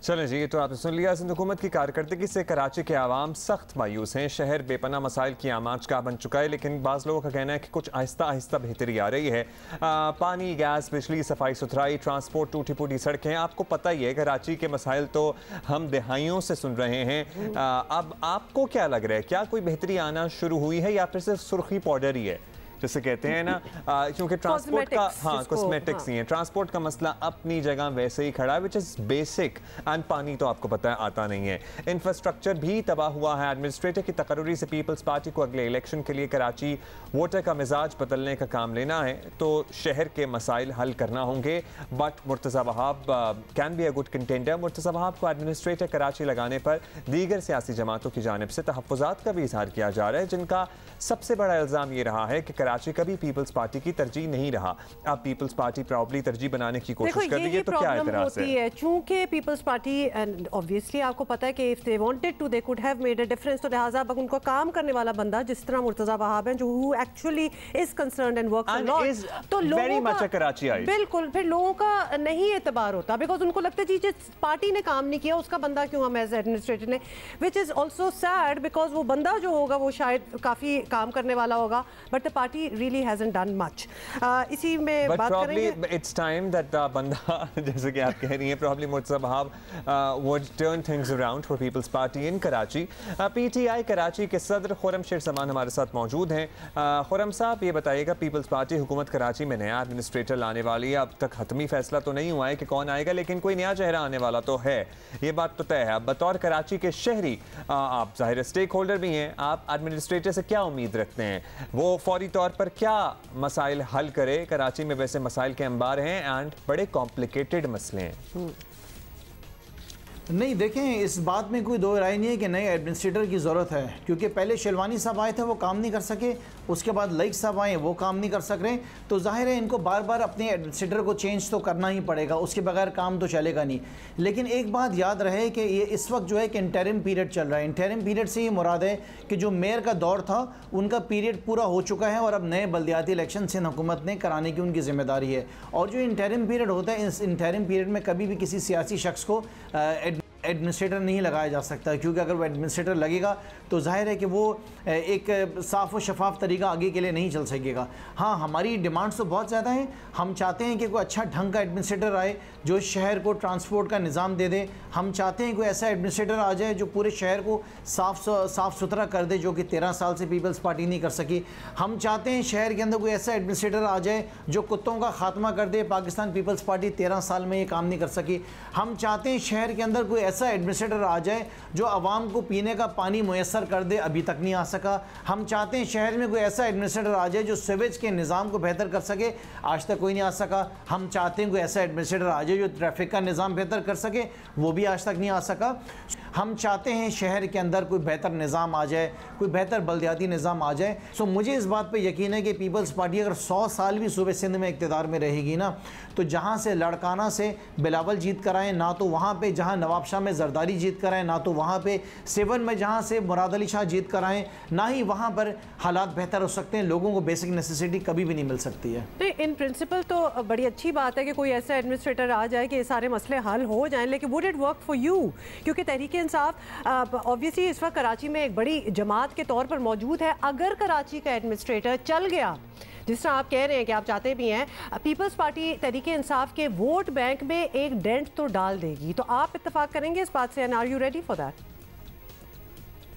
चलें जी, तो आपने सुन लिया। सिंध हुकूमत की कारकर्दगी से कराची के आवाम सख्त मायूस हैं। शहर बेपना मसाइल की आमाज का बन चुका है, लेकिन बाज़ लोगों का कहना है कि कुछ आहिस्ता आहिस्ता बेहतरी आ रही है। पानी, गैस, बिजली, सफाई सुथराई, ट्रांसपोर्ट, टूटी फूटी सड़कें, आपको पता ही है कराची के मसाइल तो हम दिहाइयों से सुन रहे हैं। अब आपको क्या लग रहा है, क्या कोई बेहतरी आना शुरू हुई है या फिर सिर्फ सुर्खी पाउडर ही है जैसे कहते हैं ना? क्योंकि ट्रांसपोर्ट का, हाँ, कॉस्मेटिक्स ही है। ट्रांसपोर्ट का मसला अपनी जगह वैसे ही खड़ा है, विच इज़ बेसिक। एंड पानी तो आपको पता है आता नहीं है। इंफ्रास्ट्रक्चर भी तबाह हुआ है। एडमिनिस्ट्रेटर की तकर्री से पीपल्स पार्टी को अगले इलेक्शन के लिए कराची वोटर का मिजाज बदलने का काम लेना है, तो शहर के मसाइल हल करना होंगे। But Murtaza Wahab can be a good contender. Murtaza Wahab को एडमिनिस्ट्रेटर कराची लगाने पर दीगर सियासी जमातों की जानिब से तहफ़्फ़ुज़ात का भी इजहार किया जा रहा है, जिनका सबसे बड़ा इल्ज़ाम ये रहा है कि कराची कभी पीपल्स पार्टी की तरजीह नहीं रहा। अब पीपल्स पार्टी प्रॉब्ली तरजीह बनाने की कोशिश कर रही है, तो क्या एतराज़ है? चूंकि पीपल्स पार्टी एंड ऑब्वियसली आपको पता है कि if they wanted to they could have made a difference, तो लिहाजा अब उनको काम करने वाला बंदा जिस तरह मुर्तज़ा वहाब है, जो who actually is concerned and works a lot, तो लोगों का कराची आई बिल्कुल फिर लोगों का नहीं एतबार होता, बिकॉज उनको लगता है जी जिस पार्टी ने काम नहीं किया उसका बंदा क्यों हम एज एडमिनिस्ट्रेटर ने, which is also sad because वो बंदा जो होगा वो शायद काफी काम करने वाला होगा, but the party really hasn't done much. इसी में बात करेंगे। इट्स टाइम दैट द बंदा, जैसे कि आप कह रही हैं, probably Murtaza Wahab would turn things around for Peoples Party in Karachi. PTI Karachi के सदर खुर्रम शेर समान हमारे साथ मौजूद हैं। खुर्रम साहब, ये बताइएगा, पीपल्स पार्टी हुकूमत कराची में नया एडमिनिस्ट्रेटर लाने वाली है। अब तक हतमी फैसला तो नहीं हुआ है कि कौन आएगा, लेकिन कोई नया चेहरा आने वाला तो है, ये बात तो तय है। अब बतौर कराची के शहरी आप ज़ाहिर स्टेक होल्डर भी हैं, आप एडमिनिस्ट्रेटर से क्या उम्मीद रखते हैं? वो फौरी तौर पर क्या मसाइल हल करे? कराची में वैसे मसाइल के अंबार हैं एंड बड़े कॉम्प्लिकेटेड मसले हैं। नहीं, देखें, इस बात में कोई दो राय नहीं है कि नए एडमिनिस्ट्रेटर की ज़रूरत है, क्योंकि पहले शिलवानी साहब आए थे, वो काम नहीं कर सके, उसके बाद लईक साहब आए, वो काम नहीं कर सक रहे, तो जाहिर है इनको बार बार अपने एडमिनिस्ट्रेटर को चेंज तो करना ही पड़ेगा, उसके बगैर काम तो चलेगा नहीं। लेकिन एक बात याद रहे कि ये इस वक्त जो है कि इंटरिम पीरियड चल रहा है। इंटरिम पीरियड से ये मुराद है कि जो मेयर का दौर था उनका पीरियड पूरा हो चुका है और अब नए बल्दियाती इलेक्शन सिंध हुकूमत ने कराने की उनकी जिम्मेदारी है। और जो इंटरिम पीरियड होता है, इस इंटरिम पीरियड में कभी भी किसी सियासी शख्स को एडमिनिस्ट्रेटर नहीं लगाया जा सकता, क्योंकि अगर वो एडमिनिस्ट्रेटर लगेगा तो जाहिर है कि वो एक साफ़ व शफाफ तरीका आगे के लिए नहीं चल सकेगा। हाँ, हमारी डिमांड्स तो बहुत ज़्यादा हैं। हम चाहते हैं कि कोई अच्छा ढंग का एडमिनिस्ट्रेटर आए जो शहर को ट्रांसपोर्ट का निज़ाम दे दे। हम चाहते हैं कोई ऐसा एडमिनिस्ट्रेटर आ जाए जो पूरे शहर को साफ़ सुथरा कर दे, जो कि 13 साल से पीपल्स पार्टी नहीं कर सकी। हम चाहते हैं शहर के अंदर कोई ऐसा एडमिनिस्ट्रेटर आ जाए जो कुत्तों का खात्मा कर दे। पाकिस्तान पीपल्स पार्टी 13 साल में ये काम नहीं कर सकी। हम चाहते हैं शहर के अंदर कोई ऐसा एडमिनिस्ट्रेटर आ जाए जो आवाम को पीने का पानी मुयस्सर कर दे, अभी तक नहीं आ सका। हम चाहते हैं शहर में कोई ऐसा एडमिनिस्ट्रेटर आ जाए जो सीवेज के निज़ाम को बेहतर कर सके, आज तक कोई नहीं आ सका। हम चाहते हैं कोई ऐसा एडमिनिस्ट्रेटर आ जाए जो ट्रैफिक का निज़ाम बेहतर कर सके, वो भी आज तक नहीं आ सका। हम चाहते हैं शहर के अंदर कोई बेहतर निज़ाम आ जाए, कोई बेहतर बल्दियाती निज़ाम आ जाए। सो मुझे इस बात पे यकीन है कि पीपल्स पार्टी अगर 100 साल भी सूबे सिंध में इक़्तिदार में रहेगी ना, तो जहाँ से लड़काना से बिलावल जीत कराएं, ना तो वहाँ पे जहाँ नवाब शाह में जरदारी जीत कराएं, ना तो वहाँ पे सेवन में जहाँ से मुराद अली शाह जीत कराएं, ना ही वहाँ पर हालात बेहतर हो सकते हैं। लोगों को बेसिक नेसेसिटी कभी भी नहीं मिल सकती है। नहीं, इन प्रिंसिपल तो बड़ी अच्छी बात है कि कोई ऐसा एडमिनिस्ट्रेटर आ जाए कि ये सारे मसले हल हो जाएं, लेकिन would it work for you? क्योंकि तहरीक इंसाफ ऑब्वियसली इस वक्त कराची में एक बड़ी जमात के तौर पर मौजूद है। अगर कराची का एडमिनिस्ट्रेटर चल गया, जिस तरह आप कह रहे हैं कि आप चाहते भी हैं, पीपल्स पार्टी तहरीक इंसाफ के वोट बैंक में एक डेंट तो डाल देगी, तो आप इत्तेफाक करेंगे इस बात से? And are you ready for that?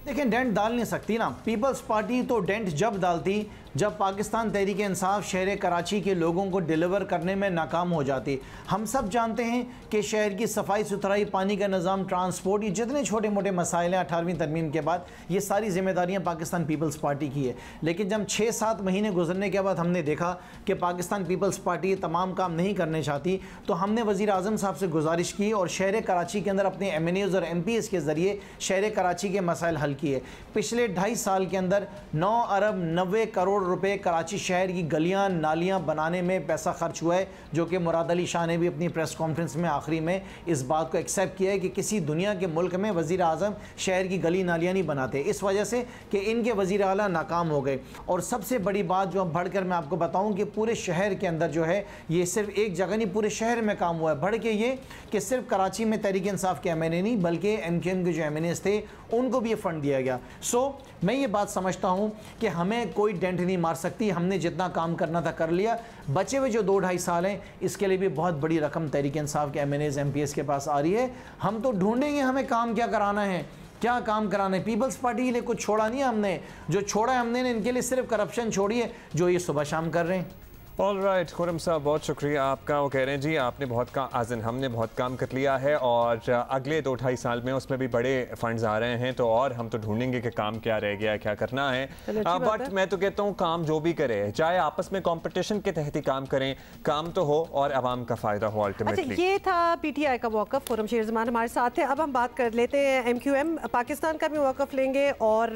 देखिए, डेंट डाल नहीं सकती ना। पीपल्स पार्टी तो डेंट जब डालती जब पाकिस्तान तहरीक इंसाफ शहर कराची के लोगों को डिलीवर करने में नाकाम हो जाती। हम सब जानते हैं कि शहर की सफाई सुथराई, पानी का निज़ाम, ट्रांसपोर्ट, ये जितने छोटे मोटे मसाइल हैं 18वीं तरमीम के बाद, ये सारी जिम्मेदारियां पाकिस्तान पीपल्स पार्टी की है। लेकिन जब 6-7 महीने गुजरने के बाद हमने देखा कि पाकिस्तान पीपल्स पार्टी तमाम काम नहीं करने चाहती, तो हमने वज़ीर आज़म साहब से गुजारिश की और शहर कराची के अंदर अपने MNAs और MPs के ज़रिए शहर कराची के मसाइल हल किए। पिछले 2.5 साल के अंदर 9 अरब 90 करोड़ करोड़ रुपए कराची शहर की गलियां नालियां बनाने में पैसा खर्च हुआ है, जो कि मुराद अली शाह ने भी अपनी प्रेस कॉन्फ्रेंस में आखिरी में इस बात को एक्सेप्ट किया है कि किसी दुनिया के मुल्क में वज़ीर आज़म शहर की गली नालियाँ नहीं बनाते, इस वजह से कि इनके वज़ीर आला नाकाम हो गए। और सबसे बड़ी बात जो अब बढ़कर मैं आपको बताऊं कि पूरे शहर के अंदर जो है ये सिर्फ एक जगह नहीं, पूरे शहर में काम हुआ है। बढ़ के ये कि सिर्फ कराची में तहरीक इंसाफ के MNA नहीं बल्कि MQM के जो MNAs थे उनको भी ये फंड दिया गया। सो मैं ये बात समझता हूँ कि हमें कोई डेंट नहीं मार सकती, हमने जितना काम करना था कर लिया। बचे हुए जो 2-2.5 साल हैं इसके लिए भी बहुत बड़ी रकम तहरीक इंसाफ के MNAs MPs के पास आ रही है। हम तो ढूंढेंगे हमें काम क्या कराना है, क्या काम कराना है। पीपल्स पार्टी के लिए कुछ छोड़ा नहीं है हमने, जो छोड़ा है हमने इनके लिए सिर्फ करप्शन छोड़ी है जो ये सुबह शाम कर रहे हैं। ऑल राइट खुर्रम साहब, बहुत शुक्रिया आपका। वो कह रहे हैं जी आपने बहुत काम आज़न हमने बहुत काम कर लिया है और अगले 2-2.5 साल में उसमें भी बड़े फंड्स आ रहे हैं, तो और हम तो ढूंढेंगे कि काम क्या रह गया, क्या करना है। बट मैं तो कहता हूँ काम जो भी करे, चाहे आपस में कंपटीशन के तहत ही काम करें, काम तो हो और आवाम का फ़ायदा हो अल्टीमेटली। अच्छा, ये था PTI का मौक़िफ़। खुर्रम शेर ज़मान हमारे साथ है। अब हम बात कर लेते हैं MQM पाकिस्तान का भी मौक़िफ़ लेंगे और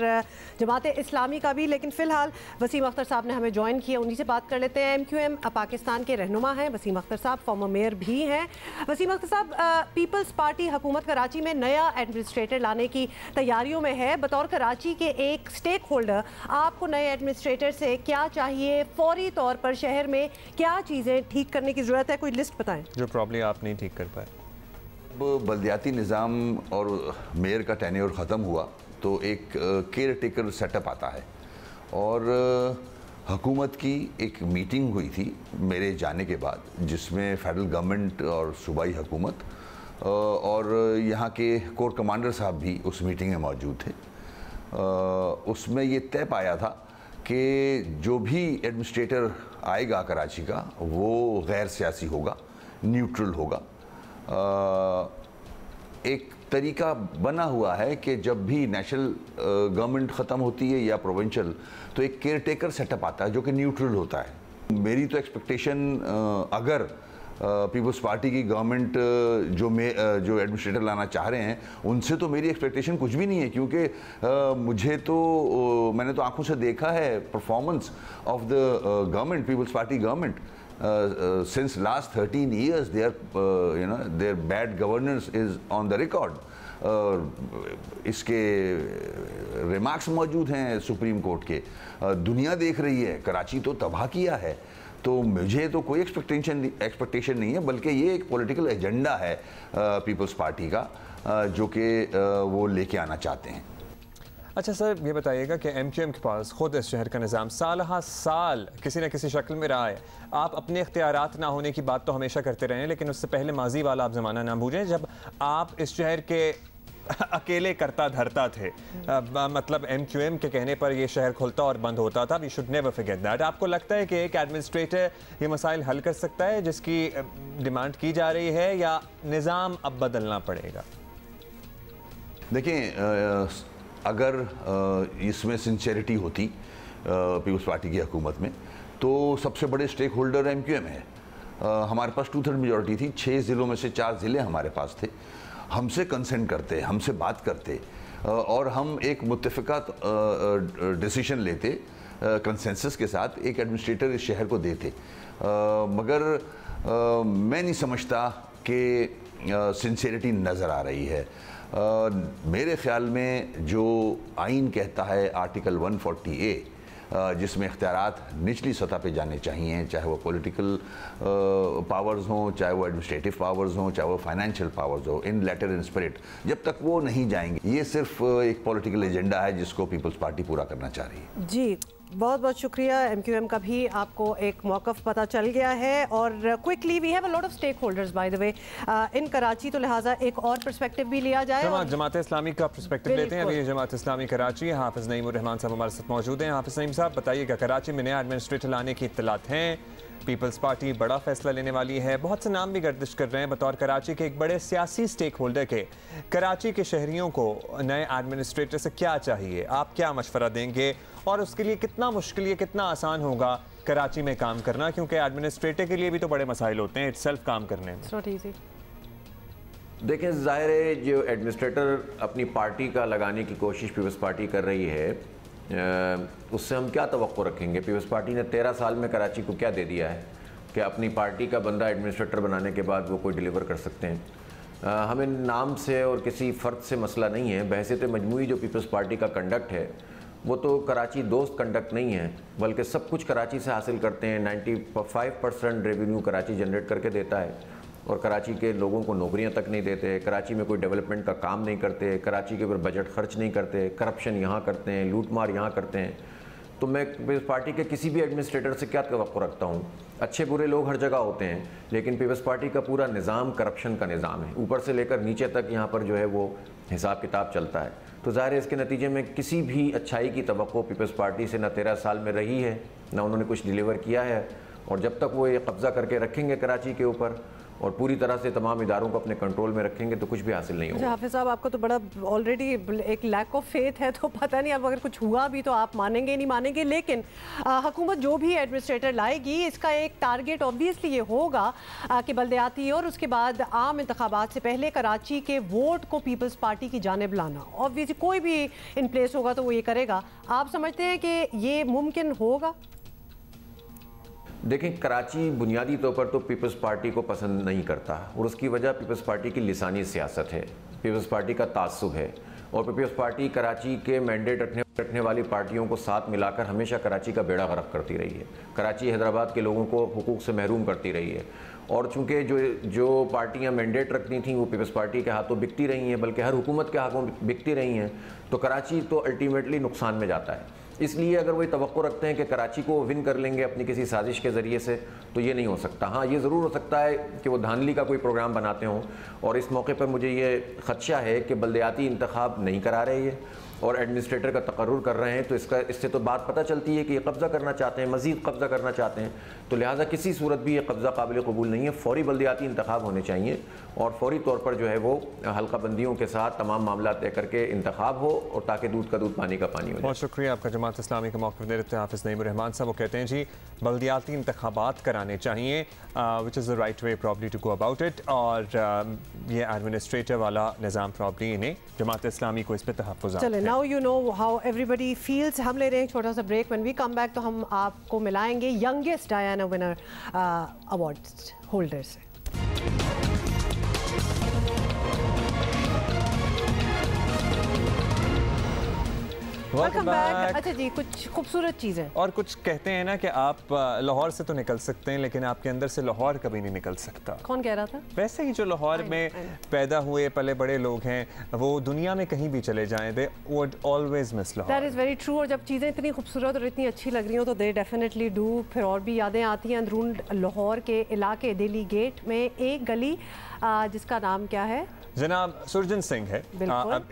जमात इस्लामी का भी, लेकिन फ़िलहाल वसीम अख्तर साहब ने हमें ज्वाइन किया, उन्हीं से बात कर लेते हैं। MQM पाकिस्तान के रहनुमा हैं वसीम अख्तर साहब, फॉर्मर मेयर भी हैं। वसीम अख्तर साहब, पीपल्स पार्टी हुकूमत कराची में नया एडमिनिस्ट्रेटर लाने की तैयारियों में है। बतौर कराची के एक स्टेक होल्डर आपको नए एडमिनिस्ट्रेटर से क्या चाहिए, फौरी तौर पर शहर में क्या चीज़ें ठीक करने की ज़रूरत है, कोई लिस्ट बताएं जो प्रॉब्लम आप नहीं ठीक कर पाए। बल्दियाती निज़ाम और मेयर का टेन्योर ख़त्म हुआ तो एक केयर टेकर सेटअप आता है और हुकूमत की एक मीटिंग हुई थी मेरे जाने के बाद, जिसमें फेडरल गवर्नमेंट और सूबाई हुकूमत और यहाँ के कोर कमांडर साहब भी उस मीटिंग में मौजूद थे। उसमें ये तय पाया था कि जो भी एडमिनिस्ट्रेटर आएगा कराची का वो गैर सियासी होगा, न्यूट्रल होगा। एक तरीका बना हुआ है कि जब भी नेशनल गवर्नमेंट ख़त्म होती है या प्रोविंशियल, तो एक केयर टेकर सेटअप आता है जो कि न्यूट्रल होता है। मेरी तो एक्सपेक्टेशन, अगर पीपल्स पार्टी की गवर्नमेंट जो एडमिनिस्ट्रेटर लाना चाह रहे हैं उनसे तो मेरी एक्सपेक्टेशन कुछ भी नहीं है, क्योंकि मुझे तो मैंने तो आंखों से देखा है performance of the government, Peoples Party government. Since last 13 years, their bad governance is on the record. इसके रिमार्क्स मौजूद हैं सुप्रीम कोर्ट के, दुनिया देख रही है, कराची तो तबाह किया है। तो मुझे तो कोई एक्सपेक्टेशन नहीं है, बल्कि ये एक पॉलिटिकल एजेंडा है पीपल्स पार्टी का जो कि वो लेके आना चाहते हैं। अच्छा सर, ये बताइएगा कि MQM के पास खुद इस शहर का निज़ाम साल साल किसी न किसी शक्ल में रहा है। आप अपने इख्तियारात ना होने की बात तो हमेशा करते रहे हैं, लेकिन उससे पहले माजी वाला आप ज़माना ना भूलें जब आप इस शहर के अकेले करता धरता थे। मतलब MQM के कहने पर ये शहर खुलता और बंद होता था। We should never forget that. आपको लगता है कि एक एडमिनिस्ट्रेटर ये मसाइल हल कर सकता है जिसकी डिमांड की जा रही है, या निज़ाम अब बदलना पड़ेगा? देखें, अगर इसमें सिंसेरिटी होती पीपल्स पार्टी की हुकूमत में तो सबसे बड़े स्टेक होल्डर MQM है। हमारे पास 2/3 मेजॉरिटी थी, 6 ज़िलों में से 4 ज़िले हमारे पास थे। हमसे कंसेंट करते, हमसे बात करते और हम एक मुत्तफ़िका डिसीजन लेते कंसेंसस के साथ, एक एडमिनिस्ट्रेटर इस शहर को देते। मगर मैं नहीं समझता कि सिंसेरिटी नज़र आ रही है। मेरे ख्याल में जो आइन कहता है आर्टिकल 140A, जिसमें इख्तियारात निचली सतह पे जाने चाहिए, चाहे वो पॉलिटिकल पावर्स हों, चाहे वो एडमिनिस्ट्रेटिव पावर्स हों, चाहे वो फाइनेंशियल पावर्स हो, इन लेटर इन स्पिरिट, जब तक वो नहीं जाएंगे, ये सिर्फ एक पॉलिटिकल एजेंडा है जिसको पीपल्स पार्टी पूरा करना चाह रही है। जी, बहुत बहुत शुक्रिया। MQM का भी आपको एक मौक़िफ़ पता चल गया है। और quickly, we have a lot of stakeholders by the way in Karachi, तो लिहाजा एक और पर्सपेक्टिव भी लिया जाए। जमात इस्लामी का पर्सपेक्टिव लेते हैं। अभी जमात इस्लामी कराची, हाफिज़ नईमुर रहमान साहब हमारे साथ मौजूद हैं। हाफिज़ नईम साहब, बताइएगा, कराची में नया एडमिनिस्ट्रेटर लाने की इत्तलात हैं, पीपल्स पार्टी बड़ा फैसला लेने वाली है, बहुत से नाम भी गर्दिश कर रहे हैं। बतौर कराची के एक बड़े सियासी स्टेक होल्डर के, कराची के शहरियों को नए एडमिनिस्ट्रेटर से क्या चाहिए, आप क्या मशवरा देंगे, और उसके लिए कितना मुश्किल, ये कितना आसान होगा कराची में काम करना, क्योंकि एडमिनिस्ट्रेटर के लिए भी तो बड़े मसाइल होते हैं इटसेल्फ काम करने में। देखें, ज़ाहिर है जो एडमिनिस्ट्रेटर अपनी पार्टी का लगाने की कोशिश पीपल्स पार्टी कर रही है, उससे हम क्या तवक्को रखेंगे? पीपल्स पार्टी ने 13 साल में कराची को क्या दे दिया है कि अपनी पार्टी का बंदा एडमिनिस्ट्रेटर बनाने के बाद वो कोई डिलीवर कर सकते हैं? हमें नाम से और किसी फ़र्द से मसला नहीं है। बहसियत मजमूई जो पीपल्स पार्टी का कंडक्ट है वो तो कराची दोस्त कंडक्ट नहीं है, बल्कि सब कुछ कराची से हासिल करते हैं। 95% रेवेन्यू कराची जनरेट करके देता है और कराची के लोगों को नौकरियां तक नहीं देते। कराची में कोई डेवलपमेंट का काम नहीं करते, कराची के ऊपर बजट खर्च नहीं करते, करप्शन यहाँ करते हैं, लूटमार यहाँ करते हैं। तो मैं पीपल्स पार्टी के किसी भी एडमिनिस्ट्रेटर से क्या तवक्को रखता हूँ? अच्छे बुरे लोग हर जगह होते हैं, लेकिन पीपल्स पार्टी का पूरा निज़ाम करप्शन का निज़ाम है, ऊपर से लेकर नीचे तक यहाँ पर जो है वो हिसाब किताब चलता है। तो ज़ाहिर है इसके नतीजे में किसी भी अच्छाई की तवक्को पीपल्स पार्टी से ना 13 साल में रही है, ना उन्होंने कुछ डिलीवर किया है। और जब तक वो ये कब्ज़ा करके रखेंगे कराची के ऊपर और पूरी तरह से तमाम इदारों को अपने कंट्रोल में रखेंगे तो कुछ भी हासिल नहीं होगा। हाफिज़ साहब, आपको तो बड़ा ऑलरेडी एक लैक ऑफ फेथ है, तो पता नहीं अब अगर कुछ हुआ भी तो आप मानेंगे नहीं मानेंगे। लेकिन हुकूमत जो भी एडमिनिस्ट्रेटर लाएगी इसका एक टारगेट ऑब्वियसली ये होगा कि बल्दियाती और उसके बाद आम इंतखाबात से पहले कराची के वोट को पीपल्स पार्टी की जानिब लाना। ऑब्वियसली कोई भी इन प्लेस होगा तो वो ये करेगा। आप समझते हैं कि ये मुमकिन होगा? देखें, कराची बुनियादी तौर पर तो पीपल्स पार्टी को पसंद नहीं करता और उसकी वजह पीपल्स पार्टी की लिसानी सियासत है, पीपल्स पार्टी का तासुब है। और पीपल्स पार्टी कराची के मैंडेट रखने वाली पार्टियों को साथ मिलाकर हमेशा कराची का बेड़ा गर्क करती रही है। कराची हैदराबाद के लोगों को हुकूक से महरूम करती रही है। और चूँकि जो पार्टियां मैंडेट रखती थीं वो पीपल्स पार्टी के हाथों बिकती रही हैं, बल्कि हर हुकूमत के हाथों बिकती रही हैं, तो कराची तो अल्टीमेटली नुकसान में जाता है। इसलिए अगर वो तवक्को रखते हैं कि कराची को विन कर लेंगे अपनी किसी साजिश के ज़रिए से, तो ये नहीं हो सकता। हाँ, ये ज़रूर हो सकता है कि वो धांधली का कोई प्रोग्राम बनाते हों। और इस मौके पर मुझे ये ख़दशा है कि बल्दियाती इंतखाब नहीं करा रहे ये और एडमिनिस्ट्रेटर का तकर्रुर कर रहे हैं, तो इससे तो बात पता चलती है कि ये कब्ज़ा करना चाहते हैं, मज़ीद कब्ज़ा करना चाहते हैं। तो लिहाजा किसी सूरत भी ये कब्ज़ा काबिल कबूल नहीं है। फ़ौरी बल्दियाती इंतखाब होने चाहिए और फ़ौरी तौर पर जो है वो हल्का बंदियों के साथ तमाम मामला तय करके इंतखाब हो और ताकि दूध का दूध पानी का पानी हो। बहुत शुक्रिया आपका जमात इस्लामी का मौक़िफ़ दे रहे थे हाफिज़ नईमुर रहमान साहब। वो कहते हैं जी बल्दियाती इंतखाबात कराने चाहिए, which is the right way probably to go about it. और ये एडमिनिस्ट्रेटर वाला निज़ाम प्रॉब्ली इन्हें जमात इस्लामी को इस पर तहफ़्फ़ुज़। चले, now you know how everybody feels. हम ले रहे हैं एक छोटा सा break. When we come back तो हम आपको मिलाएंगे youngest Diana winner award holder से। Welcome back. अच्छा जी, कुछ खूबसूरत चीज़ें और कुछ कहते हैं ना कि आप लाहौर से तो निकल सकते हैं लेकिन आपके अंदर से लाहौर कभी नहीं निकल सकता। कौन कह रहा था? वैसे ही जो लाहौर में पैदा हुए पले बड़े लोग हैं वो दुनिया में कहीं भी चले जाएं, they would always miss Lahore. That is very true. और जब चीज़ें इतनी खूबसूरत और इतनी अच्छी लग रही हो तो दे डेफिनेटली डू। फिर और भी यादें आती हैं अंदरून लाहौर के इलाके दिल्ली गेट में एक गली जिसका नाम क्या है? जनाब सुरजन सिंह है।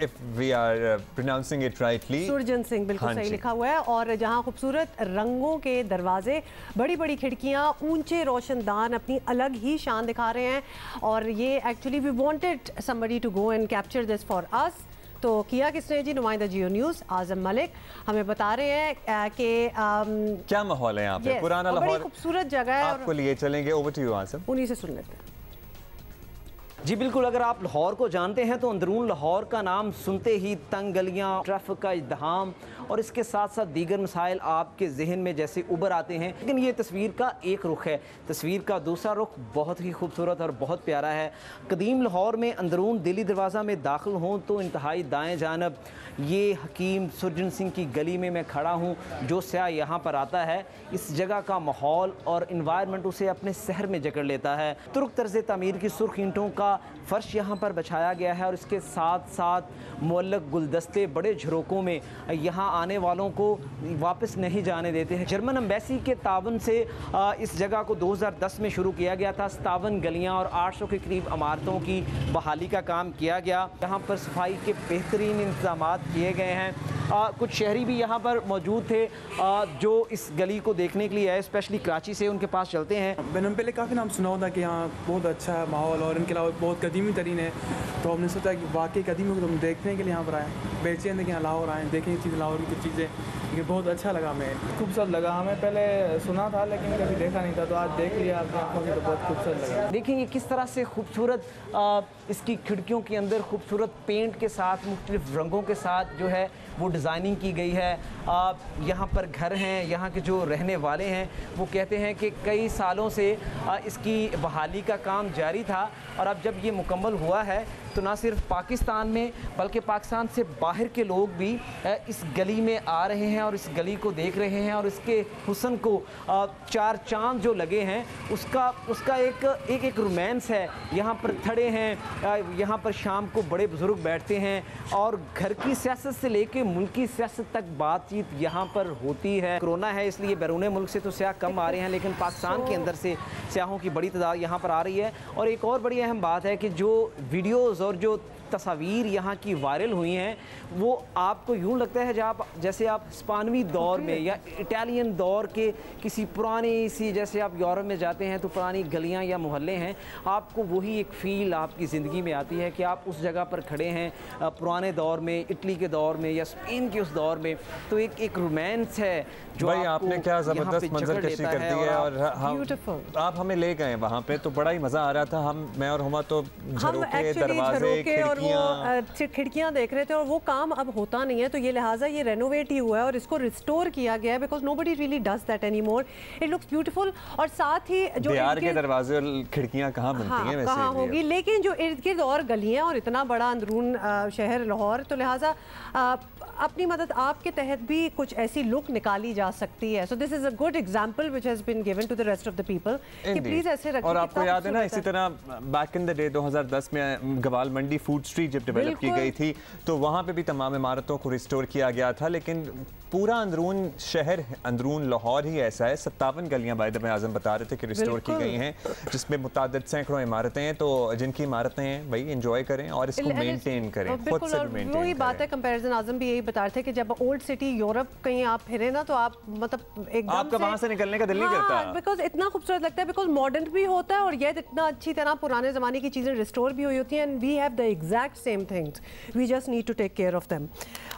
If we are pronouncing it rightly, Surjan Singh बिल्कुल सही लिखा हुआ है। और जहां खूबसूरत रंगों के दरवाजे, बड़ी बड़ी खिड़कियां, ऊंचे रोशनदान अपनी अलग ही शान दिखा रहे हैं। और ये actually we wanted somebody to go and capture this for us. तो किया किसने जी? नुमाइंदा जियो न्यूज़ आजम मलिक हमें बता रहे हैं कि क्या माहौल है यहाँ पे। पुराना लाहौर, खूबसूरत जगह है। आपको लिए चलेंगे। ओवर टू यू आजम। उन्हीं से सुन लेते हैं। जी बिल्कुल, अगर आप लाहौर को जानते हैं तो अंदरून लाहौर का नाम सुनते ही तंग गलियाँ, ट्रैफिक का इज़्दिहाम और इसके साथ साथ दीगर मसाइल आपके जहन में जैसे उभर आते हैं। लेकिन ये तस्वीर का एक रुख है, तस्वीर का दूसरा रुख बहुत ही खूबसूरत और बहुत प्यारा है। कदीम लाहौर में अंदरून दिल्ली दरवाज़ा में दाखिल हों तो इंतहाई दाएँ जानब ये हकीम सुरजन सिंह की गली में मैं खड़ा हूँ। जो स्याह यहाँ पर आता है इस जगह का माहौल और इन्वायरमेंट उसे अपने शहर में जकड़ लेता है। तुर्क तर्ज तामीर की सुर्ख ईंटों का फ़र्श यहाँ पर बिछाया गया है और इसके साथ साथ मुअल्लक गुलदस्ते बड़े झरोकों में यहाँ आने वालों को वापस नहीं जाने देते हैं। जर्मन एम्बेसी के तावन से इस जगह को 2010 में शुरू किया गया था। 57 गलियाँ और 800 के करीब इमारतों की बहाली का काम किया गया। यहाँ पर सफाई के बेहतरीन इंतजाम किए गए हैं। कुछ शहरी भी यहाँ पर मौजूद थे जो इस गली को देखने के लिए आए, स्पेशली कराची से। उनके पास चलते हैं। मैंने पहले काफ़ी नाम सुना होता कि यहाँ बहुत अच्छा है माहौल और इनके अलावा बहुत कदीमी तरीन है, तो हमने सोचा कि वाकई कदीमी को हम देखने के लिए यहाँ पर आए, बेचैन थे कि यहाँ लाहौर आएँ, देखें चीज़ लाहौर की कुछ चीज़ें ये बहुत अच्छा लगा हमें, खूबसूरत लगा। हमें पहले सुना था लेकिन कभी देखा नहीं था, तो आज देख लिया आपकी आंखों से, तो बहुत खूबसूरत लगा। देखेंगे किस तरह से खूबसूरत इसकी खिड़कियों के अंदर खूबसूरत पेंट के साथ, मुख्तलिफ रंगों के साथ जो है वो डिज़ाइनिंग की गई है। यहाँ पर घर हैं, यहाँ के जो रहने वाले हैं वो कहते हैं कि कई सालों से इसकी बहाली का काम जारी था, और अब जब ये मुकम्मल हुआ है तो ना सिर्फ पाकिस्तान में बल्कि पाकिस्तान से बाहर के लोग भी इस गली में आ रहे हैं और इस गली को देख रहे हैं, और इसके हुस्न को चार चांद जो लगे हैं उसका एक रोमांस है। यहाँ पर थड़े हैं, यहाँ पर शाम को बड़े बुजुर्ग बैठते हैं और घर की सियासत से लेके मुल्की सियासत तक बातचीत यहाँ पर होती है। कोरोना है इसलिए बैरून मुल्क से तो सियाह कम आ रहे हैं, लेकिन पाकिस्तान के अंदर से सियाहों की बड़ी तादाद यहाँ पर आ रही है। और एक और बड़ी अहम बात है कि जो वीडियोज़ और जो तस्वीर यहाँ की वायरल हुई हैं वो आपको यूँ लगता है जैसे आप स्पानवी दौर में या इटालियन दौर के किसी पुरानी सी, जैसे आप यूरोप में जाते हैं तो पुरानी गलियाँ या मोहल्ले हैं, आपको वही एक फ़ील आपकी ज़िंदगी में आती है कि आप उस जगह पर खड़े हैं पुराने दौर में, इटली के दौर में या स्पेन के उस दौर में। तो एक रोमांस है जो भाई आपने क्या ज़बरदस्त मंजरकशी कर दी है, और आप हमें ले गए वहाँ पे, तो बड़ा ही मज़ा आ रहा था। मैं और हुमा तो झरोके, दरवाजे, और वो खिड़कियां देख रहे थे, और वो काम अब होता नहीं है, तो ये लिहाजा ये रेनोवेट ही हुआ है और इसको रिस्टोर किया गया है, because nobody really does that anymore. It looks beautiful. और साथ ही जो बिहार के दरवाजे और खिड़कियां कहाँ बनती हैं वैसे, कहाँ होगी, लेकिन जो इर्द गिर्द और गलियां और इतना बड़ा अंदरून शहर लाहौर, तो लिहाजा अपनी मदद आपके तहत भी कुछ ऐसी लुक निकाली जा सकती है। So this is a good example which has been given to the rest of the people कि प्लीज ऐसे रखिए। और आपको याद है ना, इसी तरह बैक इन द डे 2010 में गवाल मंडी फूड स्ट्रीट जब डेवलप की गई थी तो वहाँ पे भी तमाम इमारतों को रिस्टोर किया गया था, लेकिन पूरा अंदरून शहर, अंदरून लाहौर ही ऐसा है। 57 गलियां बाय द वे आज़म बता रहे थे कि रिस्टोर की गई हैं, जिसमें मुतादिद सैकड़ों इमारतें हैं। तो जिनकी इमारतें हैं भाई एंजॉय करें और इसको मेंटेन करें, खुद से मेंटेन करें। वही बात है, कंपैरिजन आज़म भी यही बता रहे थे कि जब ओल्ड सिटी यूरोप कहीं आप फिरे ना तो आप मतलब एकदम आपका वहां से निकलने का दिल नहीं करता, बिकॉज इतना खूबसूरत लगता है, बिकॉज मॉडर्न भी होता है और ये इतना अच्छी तरह पुराने ज़माने की चीज़ें रिस्टोर भी हुई होती हैं, and we have the exact same things, we just need to take care of them.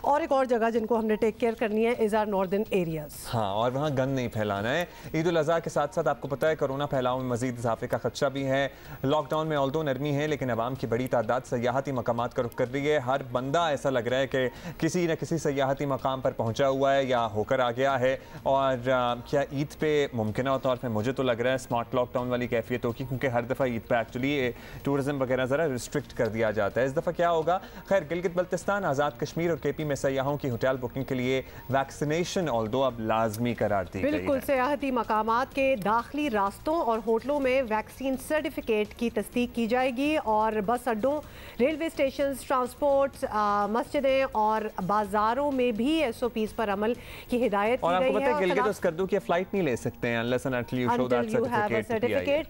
और एक और जगह जिनको हमने टेक केयर करनी है इज आर नॉर्दर्न एरियाज। हाँ, और वहाँ गंद नहीं फैलाना है। ईद उल अज़हा के साथ साथ आपको पता है कोरोना फैलाव में मजीद इजाफे का खदशा भी है। लॉकडाउन में ऑल्दो नरमी है, लेकिन अवाम की बड़ी तादाद सयाहती मकामात का रुख कर रही है। हर बंदा ऐसा लग रहा है कि किसी न किसी सयाहती मकाम पर पहुँचा हुआ है या होकर आ गया है। और क्या ईद पे मुमकिन तौर पर मुझे तो लग रहा है स्मार्ट लॉकडाउन वाली कैफियत होगी, क्योंकि हर दफ़ा ईद पर एक्चुअली टूरिज्म वगैरह ज़रा रिस्ट्रिक्ट कर दिया जाता है। इस दफ़ा क्या होगा? खैर, गिलगित बल्तिस्तान, आज़ाद कश्मीर और KP में सयाहों की होटल बुकिंग के लिए वैक्सीनेशन ऑल्दो अब लाजमी करार दी गई है। बिल्कुल, सयाहती मकामात के दाखिली रास्तों और होटलों में वैक्सीन सर्टिफिकेट की तस्दीक की जाएगी, और बस अड्डों, रेलवे स्टेशन, ट्रांसपोर्ट, मस्जिदें और बाजारों में भी SOPs पर अमल की हिदायत की गई है। और आपको पता है गिलगित और स्कर्दू की फ्लाइट नहीं ले सकते हैं unless and until you show that certificate।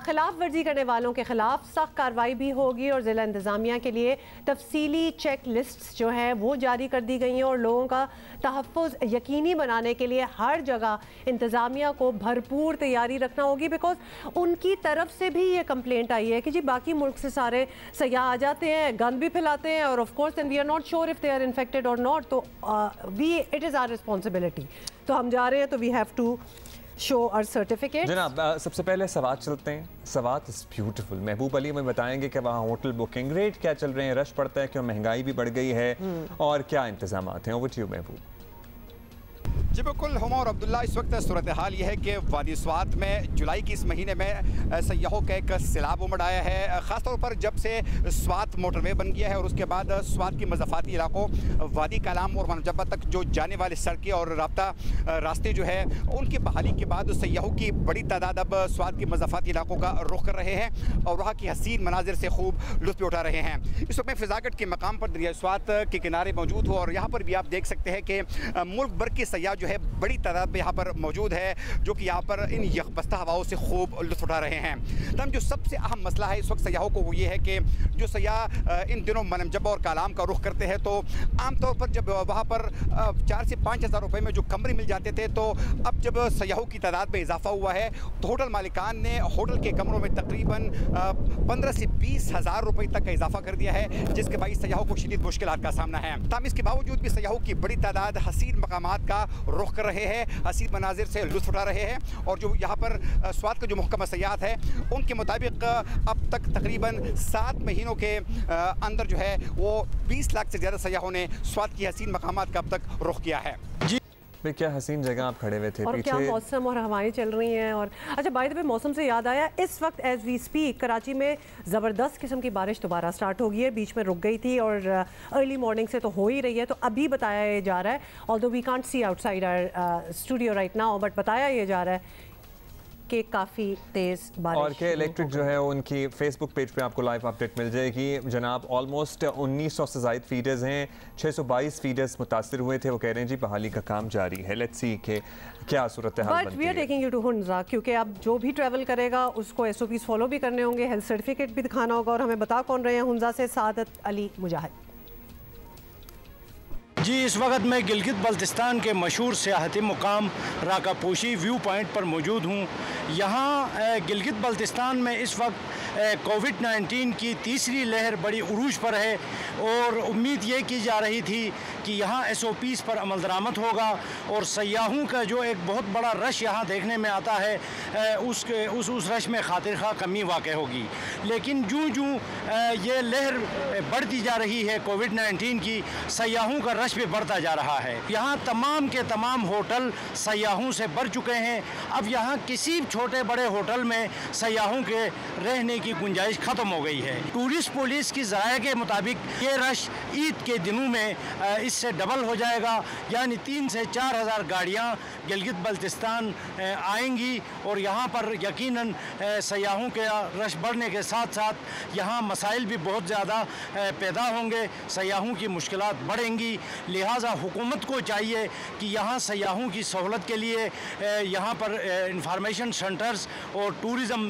खिलाफ वर्जी करने वालों के खिलाफ सख्त कार्रवाई भी होगी, और जिला इंतजामिया के लिए तफसीली चेक लिस्ट जो है वो जारी कर दी गई हैं, और लोगों का तहफ़्फ़ुज़ यकीनी बनाने के लिए हर जगह इंतज़ामिया को भरपूर तैयारी रखना होगी, बिकॉज उनकी तरफ से भी ये कंप्लेंट आई है कि जी बाकी मुल्क से सारे सयाह आ जाते हैं, गंद भी फैलाते हैं, और of course we are not sure if they are infected or not, तो इट इज़ आवर रिस्पॉन्सिबिलिटी। तो हम जा रहे हैं तो we have to show our certificate. जनाब, सबसे पहले सवात चलते हैं। Swat is beautiful. महबूब अली में बताएंगे कि वहाँ होटल बुकिंग रेट क्या चल रहे हैं, रश पड़ता है, क्यों महंगाई भी बढ़ गई है, और क्या इंतजाम हैं। ओवर टू यू महबूब। जी बिल्कुल हुमा और अब्दुल्ला, इस वक्त सूरत हाल ये है कि वादी स्वात में जुलाई की इस महीने में सयाहों का एक सैलाब उमड़ आया है। ख़ासतौर पर जब से स्वात मोटरवे बन गया है और उसके बाद स्वात की मज़ाफ़ाती इलाकों वादी कलाम और मनजबा तक जो जाने वाले सड़कें और रास्ते जो है उनकी बहाली के बाद सयाहों की बड़ी तादाद अब स्वात के मज़ाफ़ाती इलाकों का रुख कर रहे हैं और वहाँ की हसीन मनाजिर से खूब लुत्फ़ उठा रहे हैं। इस वक्त मैं फ़िज़ागट के मकाम पर दरिया स्वात के किनारे मौजूद हूँ, और यहाँ पर भी आप देख सकते हैं कि मुल्क भर के सयाह जो है बड़ी तादाद में यहाँ पर मौजूद है, जो कि यहाँ पर इन यकबस्ता हवाओं से खूब लुत्फ़ उठा रहे हैं। तमाम जो सबसे अहम मसला है इस वक्त सयाहों को वो ये है कि जो सयाह इन दिनों मनमजब और कालाम का रुख करते हैं, तो आमतौर पर जब वहाँ पर 4 से 5 हज़ार रुपये में जो कमरे मिल जाते थे, तो अब जब सयाहों की तादाद में इजाफा हुआ है तो होटल मालिकान ने होटल के कमरों में तकरीबन 15 से 20 हज़ार रुपए तक का इजाफा कर दिया है, जिसके बाईस सयाहों को शदीद मुश्किलात का सामना है। ताम इसके बावजूद भी सयाहों की बड़ी तादाद हसीन मकामात का रुख कर रहे हैं, हसीन मनाजिर से लुत्फ उठा रहे हैं। और जो यहाँ पर स्वात का जो महकमा सयाहत है, उनके मुताबिक अब तक तकरीबन 7 महीनों के अंदर जो है वो 20 लाख से ज़्यादा सयाहों ने स्वात की हसीन मकामात का अब तक रुख किया है। भाई क्या हसीन जगह आप खड़े हुए थे, और पीछे क्या मौसम और हवाएं चल रही हैं। और अच्छा, बाय द वे मौसम से याद आया, इस वक्त एज वी स्पीक कराची में ज़बरदस्त किस्म की बारिश दोबारा स्टार्ट हो गई है, बीच में रुक गई थी और अर्ली मॉर्निंग से तो हो ही रही है। तो अभी बताया जा रहा है, although we can't see outside our studio right now, but बताया ये जा रहा है कि काफ़ी तेज़ बारिश। और के इलेक्ट्रिक जो है उनकी फेसबुक पेज पे आपको लाइव अपडेट मिल जाएगी जनाब। ऑलमोस्ट 1900 से ज़ायद फीडर्स हैं, 622 फीडर्स मुतासर हुए थे। वो कह रहे हैं जी बहाली का काम जारी है, लेट्स सी कि क्या सूरत हाल बनती है। But we are taking you to Hunza, क्योंकि अब जो भी ट्रैवल करेगा उसको SOPs फॉलो भी करने होंगे, हेल्थ सर्टिफिकेट भी दिखाना होगा। और हमें बता कौन रहे हैं हुंजा से, सादत अली मुजाहिद। जी, इस वक्त मैं गिलगित बल्तिस्तान के मशहूर सियाहती मुकाम राकापोशी व्यू पॉइंट पर मौजूद हूँ। यहाँ गिलगित बल्तिस्तान में इस वक्त कोविड-19 की तीसरी लहर बड़ी उरूज पर है और उम्मीद ये की जा रही थी कि यहाँ SOPs पर अमल दरामद होगा और सयाहों का जो एक बहुत बड़ा रश यहाँ देखने में आता है उस रश में खातिर खा कमी वाक़ होगी। लेकिन जूँ ये लहर बढ़ती जा रही है कोविड-19 की, सयाहों का रश भी बढ़ता जा रहा है। यहाँ तमाम के तमाम होटल सयाहों से भर चुके हैं। अब यहाँ किसी छोटे बड़े होटल में सयाहों के रहने की गुंजाइश ख़त्म हो गई है। टूरिस्ट पुलिस की ज़राए के मुताबिक ये रश ईद के दिनों में इससे डबल हो जाएगा, यानी 3 से 4 हज़ार गाड़ियाँ गिलगित बल्तिस्तान आएंगी और यहाँ पर यकीनन सयाहों के रश बढ़ने के साथ साथ यहाँ मसाइल भी बहुत ज़्यादा पैदा होंगे, सयाहों की मुश्किलात बढ़ेंगी। लिहाजा हुकूमत को चाहिए कि यहाँ सयाहों की सहूलत के लिए यहाँ पर इंफॉर्मेशन सेंटर्स और टूरिज़म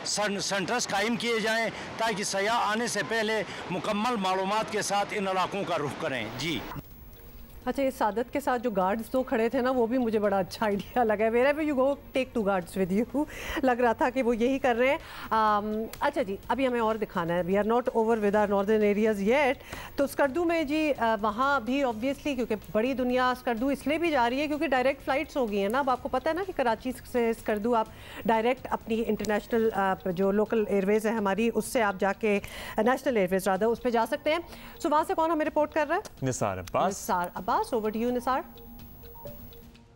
सेंटर्स कायम किए जाएं ताकि सयाह आने से पहले मुकम्मल मालूमात के साथ इन इलाकों का रुख करें। जी अच्छा, ये सादत के साथ जो गार्ड्स दो खड़े थे ना, वो भी मुझे बड़ा अच्छा आइडिया लगा। Where you go take 2 guards with you, लग रहा था कि वो यही कर रहे हैं। अच्छा जी, अभी हमें और दिखाना है, we are not over with our northern areas yet. तो स्कर्दू में जी वहाँ भी ऑब्वियसली, क्योंकि बड़ी दुनिया स्कर्दू इसलिए भी जा रही है क्योंकि डायरेक्ट फ़्लाइट्स हो गई हैं ना। अब आपको पता है ना कि कराची से स्कर्दू आप डायरेक्ट अपनी इंटरनेशनल जो लोकल एयरवेज़ है हमारी, उससे आप जाके नेशनल एयरवेज़ राधा उस पर जा सकते हैं। सो वहाँ से कौन हमें रिपोर्ट कर रहा है? Nisar Abbas. Over to you, Nisar.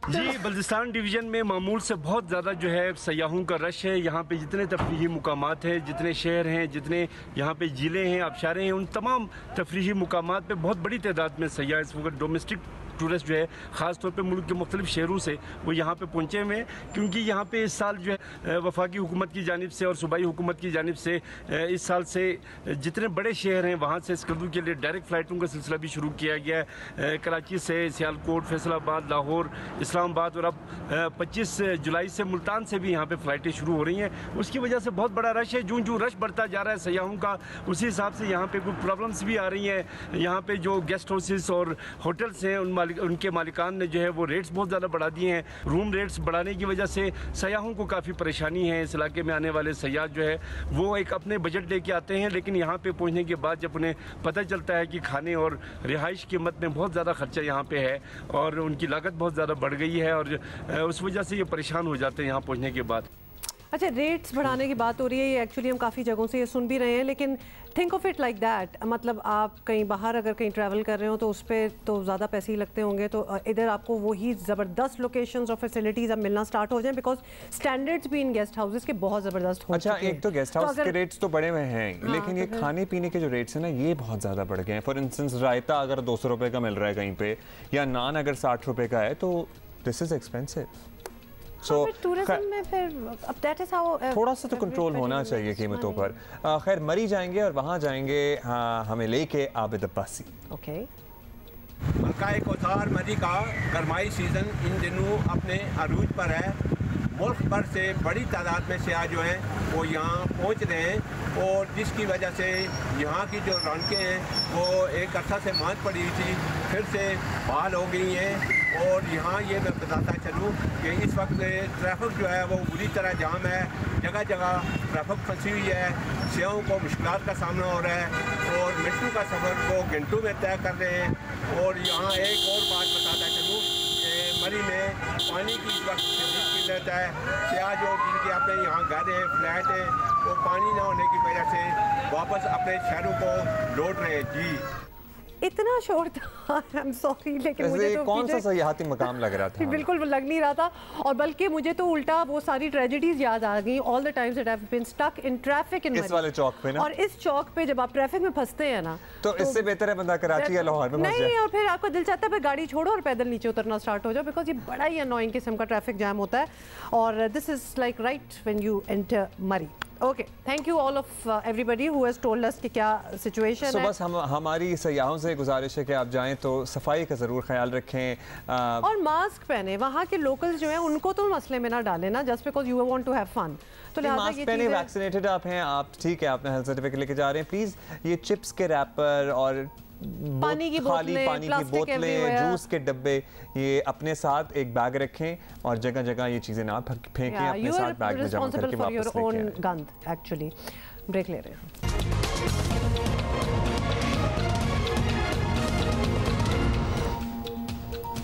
जी, बल्तिस्तान डिवीज़न में मामूल से बहुत ज़्यादा जो है सयाहों का रश है। यहाँ पे जितने तफरीही मुकामात हैं, जितने शहर हैं, जितने यहाँ पे ज़िले हैं, आबशारें हैं, उन तमाम तफरीही मुकामात पे बहुत बड़ी तादाद में सयाह इस वक्त डोमेस्टिक टूरिस्ट जो है ख़ास तौर पे मुल्क के मुख्तलिफ शहरों से वो यहाँ पे पहुँचे हुए हैं, क्योंकि यहाँ पे इस साल जो है वफाकी हुकूमत की जानिब से और सूबाई हुकूमत की जानिब से इस साल से जितने बड़े शहर हैं वहाँ से स्कर्दू के लिए डायरेक्ट फ़्लाइटों का सिलसिला भी शुरू किया गया है। कराची से सियालकोट, फैसलाबाद, लाहौर, इस्लामाबाद और अब 25 जुलाई से मुल्तान से भी यहाँ पर फ़्लाइटें शुरू हो रही हैं। उसकी वजह से बहुत बड़ा रश है। जूँ रश बढ़ता जा रहा है सयाहों का, उसी हिसाब से यहाँ पर कुछ प्रॉब्लम्स भी आ रही हैं। यहाँ पर जो गेस्ट हाउसेस और होटल्स हैं उनके मालिकान ने जो है वो रेट्स बहुत ज़्यादा बढ़ा दिए हैं। रूम रेट्स बढ़ाने की वजह से सयाहों को काफ़ी परेशानी है। इस इलाके में आने वाले सयाह जो है वो एक अपने बजट लेके आते हैं, लेकिन यहाँ पे पहुँचने के बाद जब उन्हें पता चलता है कि खाने और रिहाइश की कीमत में बहुत ज़्यादा खर्चा यहाँ पे है और उनकी लागत बहुत ज़्यादा बढ़ गई है और उस वजह से ये परेशान हो जाते हैं यहाँ पहुँचने के बाद। अच्छा, रेट्स बढ़ाने की बात हो रही है, ये एक्चुअली हम काफ़ी जगहों से ये सुन भी रहे हैं, लेकिन think of it like that, मतलब आप कहीं बाहर अगर कहीं ट्रैवल कर रहे हो तो उस पर तो ज़्यादा पैसे ही लगते होंगे। तो इधर आपको वही ज़बरदस्त लोकेशंस और फैसिलिटीज़ अब मिलना स्टार्ट हो जाएं, बिकॉज स्टैंडर्ड्स भी इन गेस्ट हाउसेस के बहुत ज़बरदस्त हो चुके हैं। अच्छा, एक तो गेस्ट हाउस के रेट्स तो बढ़े हुए हैं, लेकिन ये खाने पीने के जो रेट्स हैं ना, ये बहुत ज़्यादा बढ़ गए हैं। फॉर इंस्टेंस रायता अगर 200 रुपये का मिल रहा है कहीं पे, या नान अगर 60 रुपये का है, तो दिस इज़ एक्सपेंसिव। टूरिज्म में फिर अब दैट इज हाउ थोड़ा सा तो कंट्रोल होना चाहिए कीमतों पर। खैर, मरी जाएंगे और वहाँ जाएंगे हमें लेके आबिद अब्बासी। ओके, मक्का कोसार मरी का गरमाई सीज़न इन दिनों अपने अरूज पर है। मुल्क भर से बड़ी तादाद में सयाह जो हैं वो यहाँ पहुँच रहे हैं और जिसकी वजह से यहाँ की जो रौनकें हैं वो एक अर्सा से मांद पड़ी हुई थी, फिर से बहाल हो गई हैं। और यहाँ ये मैं बताता चलूँ कि इस वक्त ट्रैफिक जो है वो बुरी तरह जाम है, जगह जगह ट्रैफिक फंसी हुई है, सयाहों को मुश्किलात का सामना हो रहा है और मिनटों का सफ़र को घंटों में तय कर रहे हैं। और यहाँ एक और बात बताता चलूँ कि मरी में पानी की इस वक्त शदीद किल्लत है। सयाह जो जिनके अपने यहाँ घर हैं, फ्लैट हैं, वो पानी ना होने की वजह से वापस अपने शहरों को लौट रहे हैं। जी इतना शोर था, आई एम सॉरी, लेकिन मुझे तो कौन सा सयाहती मकाम लग रहा था? बिल्कुल लग नहीं रहा था, और बल्कि मुझे तो उल्टा वो सारी ट्रेजेडीज याद आ गई, all the times that I have been stuck in traffic in इस वाले चौक पे ना। और इस चौक पे जब आप ट्रैफिक में फंसते हैं ना, तो इससे बेहतर है बंदा कराची या लाहौर में फंस जाए। नहीं, और फिर आपका दिल चाहता है फिर गाड़ी छोड़ो और पैदल नीचे उतरना स्टार्ट हो जाओ, बिकॉज ये बड़ा ही अनोइंग किस्म का ट्रैफिक जैम होता है। और this is like right when you enter मरी। Okay, thank you all of everybody who has told us कि क्या सिचुएशन है। बस हमारी सयाहों से गुजारिश है कि आप जाएं तो सफाई का ज़रूर ख्याल रखें और मास्क पहने। वहाँ के लोकल्स जो हैं उनको तो मसले में ना डालें ना, just because you want to have fun. तो मास्क पहने, वैक्सीनेटेड आप हैं, आप ठीक है, आपने हेल्थ सर्टिफिकेट लेके जा रहे हैं, प्लीज़ ये चिप्स के रैपर और पानी की बोतलें, जूस के डब्बे, ये अपने साथ एक बैग रखें और जगह जगह ये चीज़ें ना फेंकें, अपने साथ बैग में जमा करके वापस लेके आएं। एक्चुअली ब्रेक ले रहे हैं।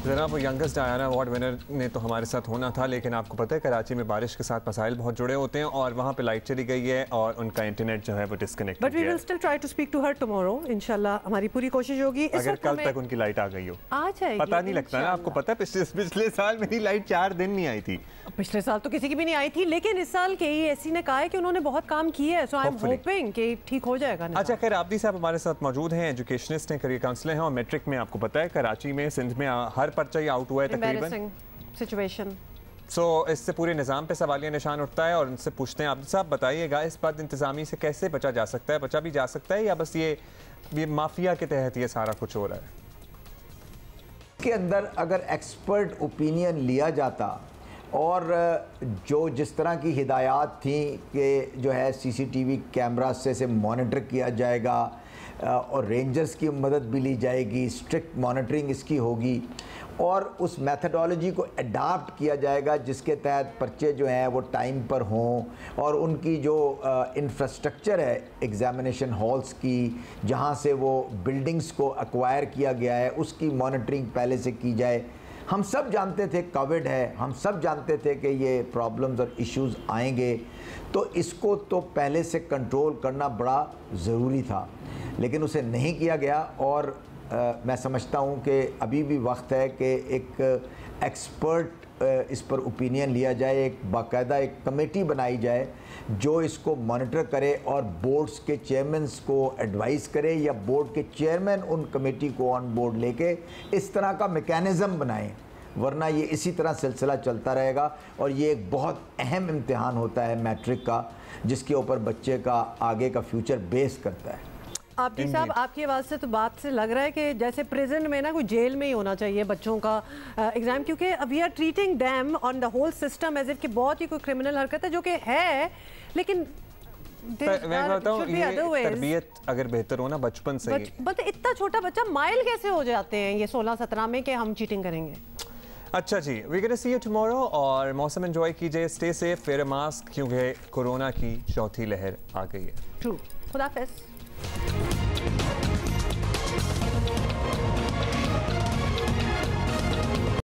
जनाब, वो यंगेस्ट डायना अवार्ड विनर ने तो हमारे साथ होना था, लेकिन आपको पता है कराची में बारिश के साथ मसाइल बहुत जुड़े होते हैं और वहाँ पे लाइट चली गई है और उनका इंटरनेट जो है वो डिस्कनेक्ट हो गया है। But we will still try to speak to her tomorrow, इंशाल्लाह हमारी पूरी कोशिश होगी। अगर कल तक उनकी लाइट आ गई हो, आ जाएगी, पता नहीं लगता ना। आपको पता है पिछले साल मेरी लाइट 4 दिन नहीं आई थी। पिछले साल तो किसी की भी नहीं आई थी, लेकिन इस साल KESC ने कहा है कि उन्होंने बहुत काम किया है, सो आई एम होपिंग कि ठीक हो जाएगा। अच्छा, खैर आबदी साहब हमारे साथ मौजूद हैं, एजुकेशनिस्ट हैं, करियर काउंसलर हैं और मैट्रिक में आपको पता है कराची में, सिंध में हर पर्चा ही आउट हुआ है तकरीबन सिचुएशन। इससे पूरे निज़ाम पे सवालिया निशान उठता है और उनसे पूछते हैं, आबदी साहब बताइएगा इस बात इंतजामी से कैसे बचा जा सकता है? बचा भी जा सकता है या बस ये माफिया के तहत ये सारा कुछ हो रहा है? के अंदर अगर एक्सपर्ट ओपिनियन लिया जाता और जो जिस तरह की हिदायत थी कि जो है CCTV कैमरा से मॉनिटर किया जाएगा और रेंजर्स की मदद भी ली जाएगी, स्ट्रिक्ट मॉनिटरिंग इसकी होगी और उस मेथडोलॉजी को अडाप्ट किया जाएगा जिसके तहत पर्चे जो हैं वो टाइम पर हों और उनकी जो इंफ्रास्ट्रक्चर है एग्जामिनेशन हॉल्स की, जहां से वो बिल्डिंग्स को एक्वायर किया गया है, उसकी मॉनिटरिंग पहले से की जाए। हम सब जानते थे कोविड है, हम सब जानते थे कि ये प्रॉब्लम्स और इश्यूज़ आएंगे, तो इसको तो पहले से कंट्रोल करना बड़ा ज़रूरी था, लेकिन उसे नहीं किया गया। और मैं समझता हूँ कि अभी भी वक्त है कि एक एक्सपर्ट इस पर ओपिनियन लिया जाए, एक बाकायदा एक कमेटी बनाई जाए जो इसको मॉनिटर करे और बोर्ड्स के चेयरमैन्स को एडवाइस करे या बोर्ड के चेयरमैन उन कमेटी को ऑन बोर्ड लेके इस तरह का मैकेनिज़्म बनाएं, वरना ये इसी तरह सिलसिला चलता रहेगा। और ये एक बहुत अहम इम्तिहान होता है मैट्रिक का, जिसके ऊपर बच्चे का आगे का फ्यूचर बेस करता है। आबदी साहब, आपकी आवाज़ से तो बात से लग रहा है कि जैसे प्रेजेंट में ना कोई जेल में ही होना चाहिए बच्चों का एग्ज़ाम, क्योंकि we are treating them on the whole system as if कि बहुत ही कोई क्रिमिनल हरकत है, जो कि है, लेकिन मैं बताऊं ये तरबियत अगर बेहतर हो ना बचपन से ही। इतना छोटा बच्चा माइल कैसे हो जाते हैं ये 16-17 में कि हम चीटिंग करेंगे। अच्छा जी, we gonna see you tomorrow और मौसम एंजॉय कीजिए, stay safe, wear a mask क्योंकि कोरोना की चौथी लहर आ गई है। ट्रू, खुदा हाफिज़।